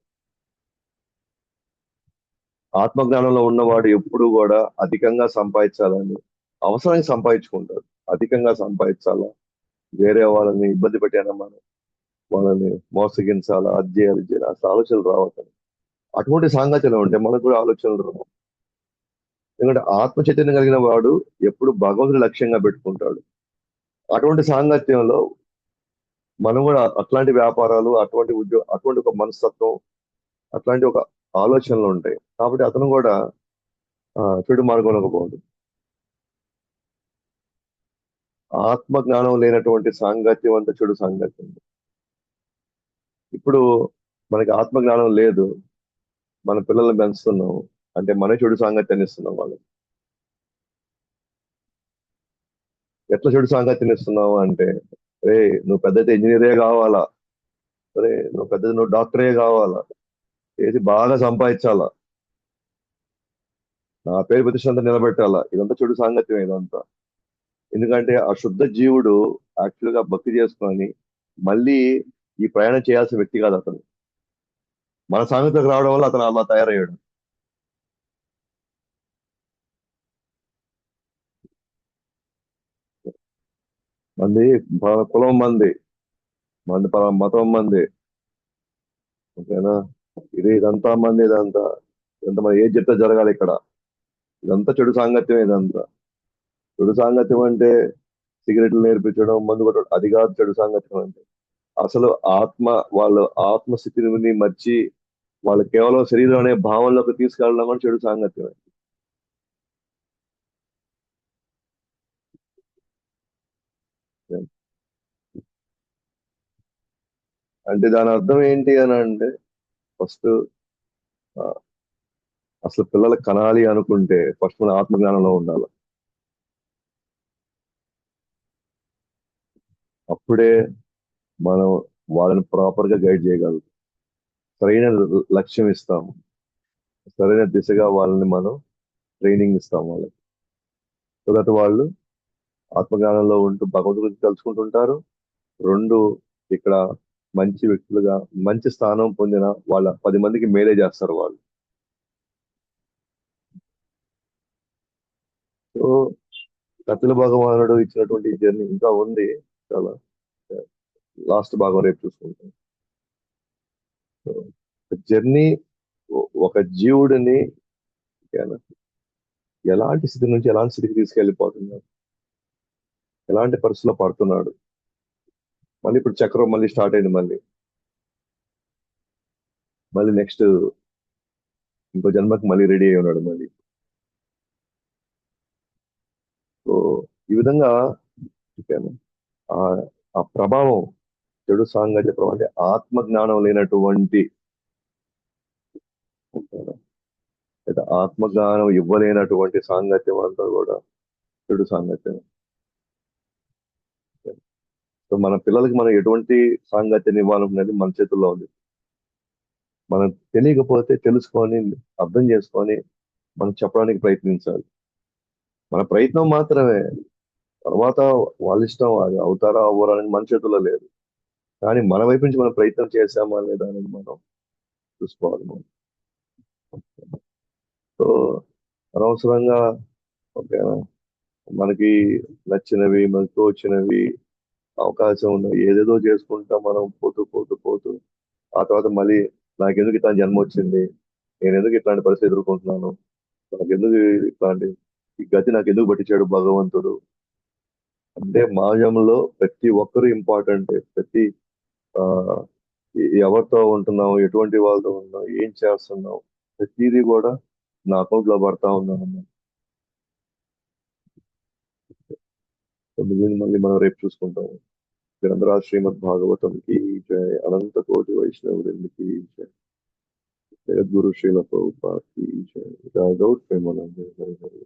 ఆత్మ జ్ఞానంలో ఉన్నవాడు ఎప్పుడు కూడా అధికంగా సంపాదించాలని అవసరానికి సంపాదించుకుంటాడు. అధికంగా సంపాదించాలా, వేరే వాళ్ళని ఇబ్బంది పెట్టానా, మనం వాళ్ళని మోసగించాలా, అది చేయాలి ఇది చేయాలి, అసలు ఆలోచనలు రావద్దు. అటువంటి సాంగత్యంలో ఉంటే మనకు కూడా ఆలోచనలు రావు. ఎందుకంటే ఆత్మ చైతన్యం కలిగిన వాడు ఎప్పుడు భగవంతుడి లక్ష్యంగా పెట్టుకుంటాడు. అటువంటి సాంగత్యంలో మనం కూడా అట్లాంటి వ్యాపారాలు, అటువంటి ఉద్యోగం, అటువంటి ఒక మనస్తత్వం, అట్లాంటి ఒక ఆలోచనలు ఉంటాయి. కాబట్టి అతను కూడా చెడు మార్గంలోకి పోదు. ఆత్మ జ్ఞానం లేనటువంటి సాంగత్యం అంతా చెడు సాంగత్యం. ఇప్పుడు మనకి ఆత్మ జ్ఞానం లేదు, మన పిల్లల్ని పెంచుతున్నాం అంటే మనమే చెడు సాంగత్యాన్ని ఇస్తున్నాం వాళ్ళకి. ఎట్లా చెడు సాంగత్యాన్ని ఇస్తున్నావు అంటే, రే నువ్వు పెద్ద ఇంజనీరే కావాలా, రే నువ్వు డాక్టరే కావాలా, చేసి బాగా సంపాదించాలా, నా పేరు ప్రతిష్టంతా నిలబెట్టాలా, ఇదంతా చెడు సాంగత్యం ఇదంతా. ఎందుకంటే ఆ శుద్ధ జీవుడు యాక్చువల్ గా భక్తి చేసుకొని మళ్ళీ ఈ ప్రయాణం చేయాల్సిన వ్యక్తి కాదు అతను. మన సాంగత్యంలోకి రావడం వల్ల అతను అలా తయారయ్యాడు. మంది కులం మంది, మంది మతం మంది, ఓకేనా, ఇదంతా మంది, ఇదంతా ఏది చెప్తే జరగాలి ఇక్కడ. ఇదంతా చెడు సాంగత్యం ఇదంతా. చెడు సాంగత్యం అంటే సిగరెట్లు నేర్పించడం, మందు కొట్టడం, అది కాదు చెడు సాంగత్యం అంటే. అసలు ఆత్మ, వాళ్ళు ఆత్మస్థితిని మర్చి వాళ్ళు కేవలం శరీరం అనే భావంలోకి తీసుకెళ్ళడం కూడా చెడు సాంగత్యం. అంటే దాని అర్థం ఏంటి అని అంటే ఫస్ట్ అసలు పిల్లలు కనాలి అనుకుంటే ఫస్ట్ మన ఆత్మజ్ఞానంలో ఉండాలి. అప్పుడే మనం వాళ్ళని ప్రాపర్ గా గైడ్ చేయగలం, సరైన లక్ష్యం ఇస్తాము, సరైన దిశగా వాళ్ళని మనం ట్రైనింగ్ ఇస్తాం వాళ్ళకి. సో దట్ వాళ్ళు ఆత్మజ్ఞానంలో ఉంటూ భగవంతుడి గురించి తెలుసుకుంటుంటారు. రెండు, ఇక్కడ మంచి వ్యక్తులుగా మంచి స్థానం పొందిన వాళ్ళ 10 మందికి మేలే చేస్తారు వాళ్ళు. సో కపిల భగవానుడు ఇచ్చినటువంటి జర్నీ ఇంకా ఉంది చాలా. లాస్ట్ భాగం రేపు చూసుకుంటాం. సో జర్నీ ఒక జీవుడిని ఎలాంటి స్థితి నుంచి ఎలాంటి స్థితికి తీసుకెళ్లిపోతున్నాడు, ఎలాంటి పరిస్థితిలో పడుతున్నాడు. మళ్ళీ ఇప్పుడు చక్రం మళ్ళీ స్టార్ట్ అయింది, మళ్ళీ మళ్ళీ నెక్స్ట్ ఇంకో జన్మకి మళ్ళీ రెడీ అయి ఉన్నాడు మళ్ళీ. సో ఈ విధంగా ఓకేనా, ఆ ఆ ప్రభావం, చెడు సాంగత్య ప్రభావం అంటే ఆత్మ జ్ఞానం లేనటువంటి, ఓకేనా, లేదా ఆత్మ జ్ఞానం ఇవ్వలేనటువంటి సాంగత్యం అంతా కూడా చెడు సాంగత్యం. సో మన పిల్లలకి మనం ఎటువంటి సాంగత్యం ఇవ్వాలనేది మన చేతుల్లో ఉంది. మనం తెలియకపోతే తెలుసుకొని అర్థం చేసుకొని మనం చెప్పడానికి ప్రయత్నించాలి. మన ప్రయత్నం మాత్రమే. తర్వాత వాళ్ళ ఇష్టం, అది అవుతారా అవ్వరా అనేది మన చేతుల్లో లేదు. కానీ మన వైపు నుంచి మనం ప్రయత్నం చేశామా లేదా అనేది మనం చూసుకోవాలి మనం. సో అనవసరంగా ఓకే, మనకి నచ్చినవి, మనకు తోచినవి, అవకాశం ఉన్నవి ఏదేదో చేసుకుంటా మనం పోతూ పోతూ పోతూ ఆ తర్వాత మళ్ళీ నాకెందుకు ఇట్లాంటి జన్మ వచ్చింది, నేను ఎందుకు ఇట్లాంటి పరిస్థితి ఎదుర్కొంటున్నాను, నాకెందుకు ఇట్లాంటి ఈ గతి నాకు ఎందుకు పట్టించాడు భగవంతుడు. అంటే మాయంలో ప్రతి ఒక్కరు ఇంపార్టెంట్. ప్రతి ఆ ఎవరితో ఉంటున్నావు, ఎటువంటి వాళ్ళతో ఉన్నావు, ఏం చేస్తున్నావు, ప్రతిదీ కూడా నా అకౌంట్ లో పడతా ఉన్నాను. మిగిలిన మళ్ళీ మనం రేపు చూసుకుంటాము. గ్రంథరా శ్రీమద్ భాగవతం की जय, अनंत कोटि वैष्णव वृंद की जय, जगद्गुरु श्रील प्रभुपाद की जय, जय गौर प्रेमानंद, हरे हरे।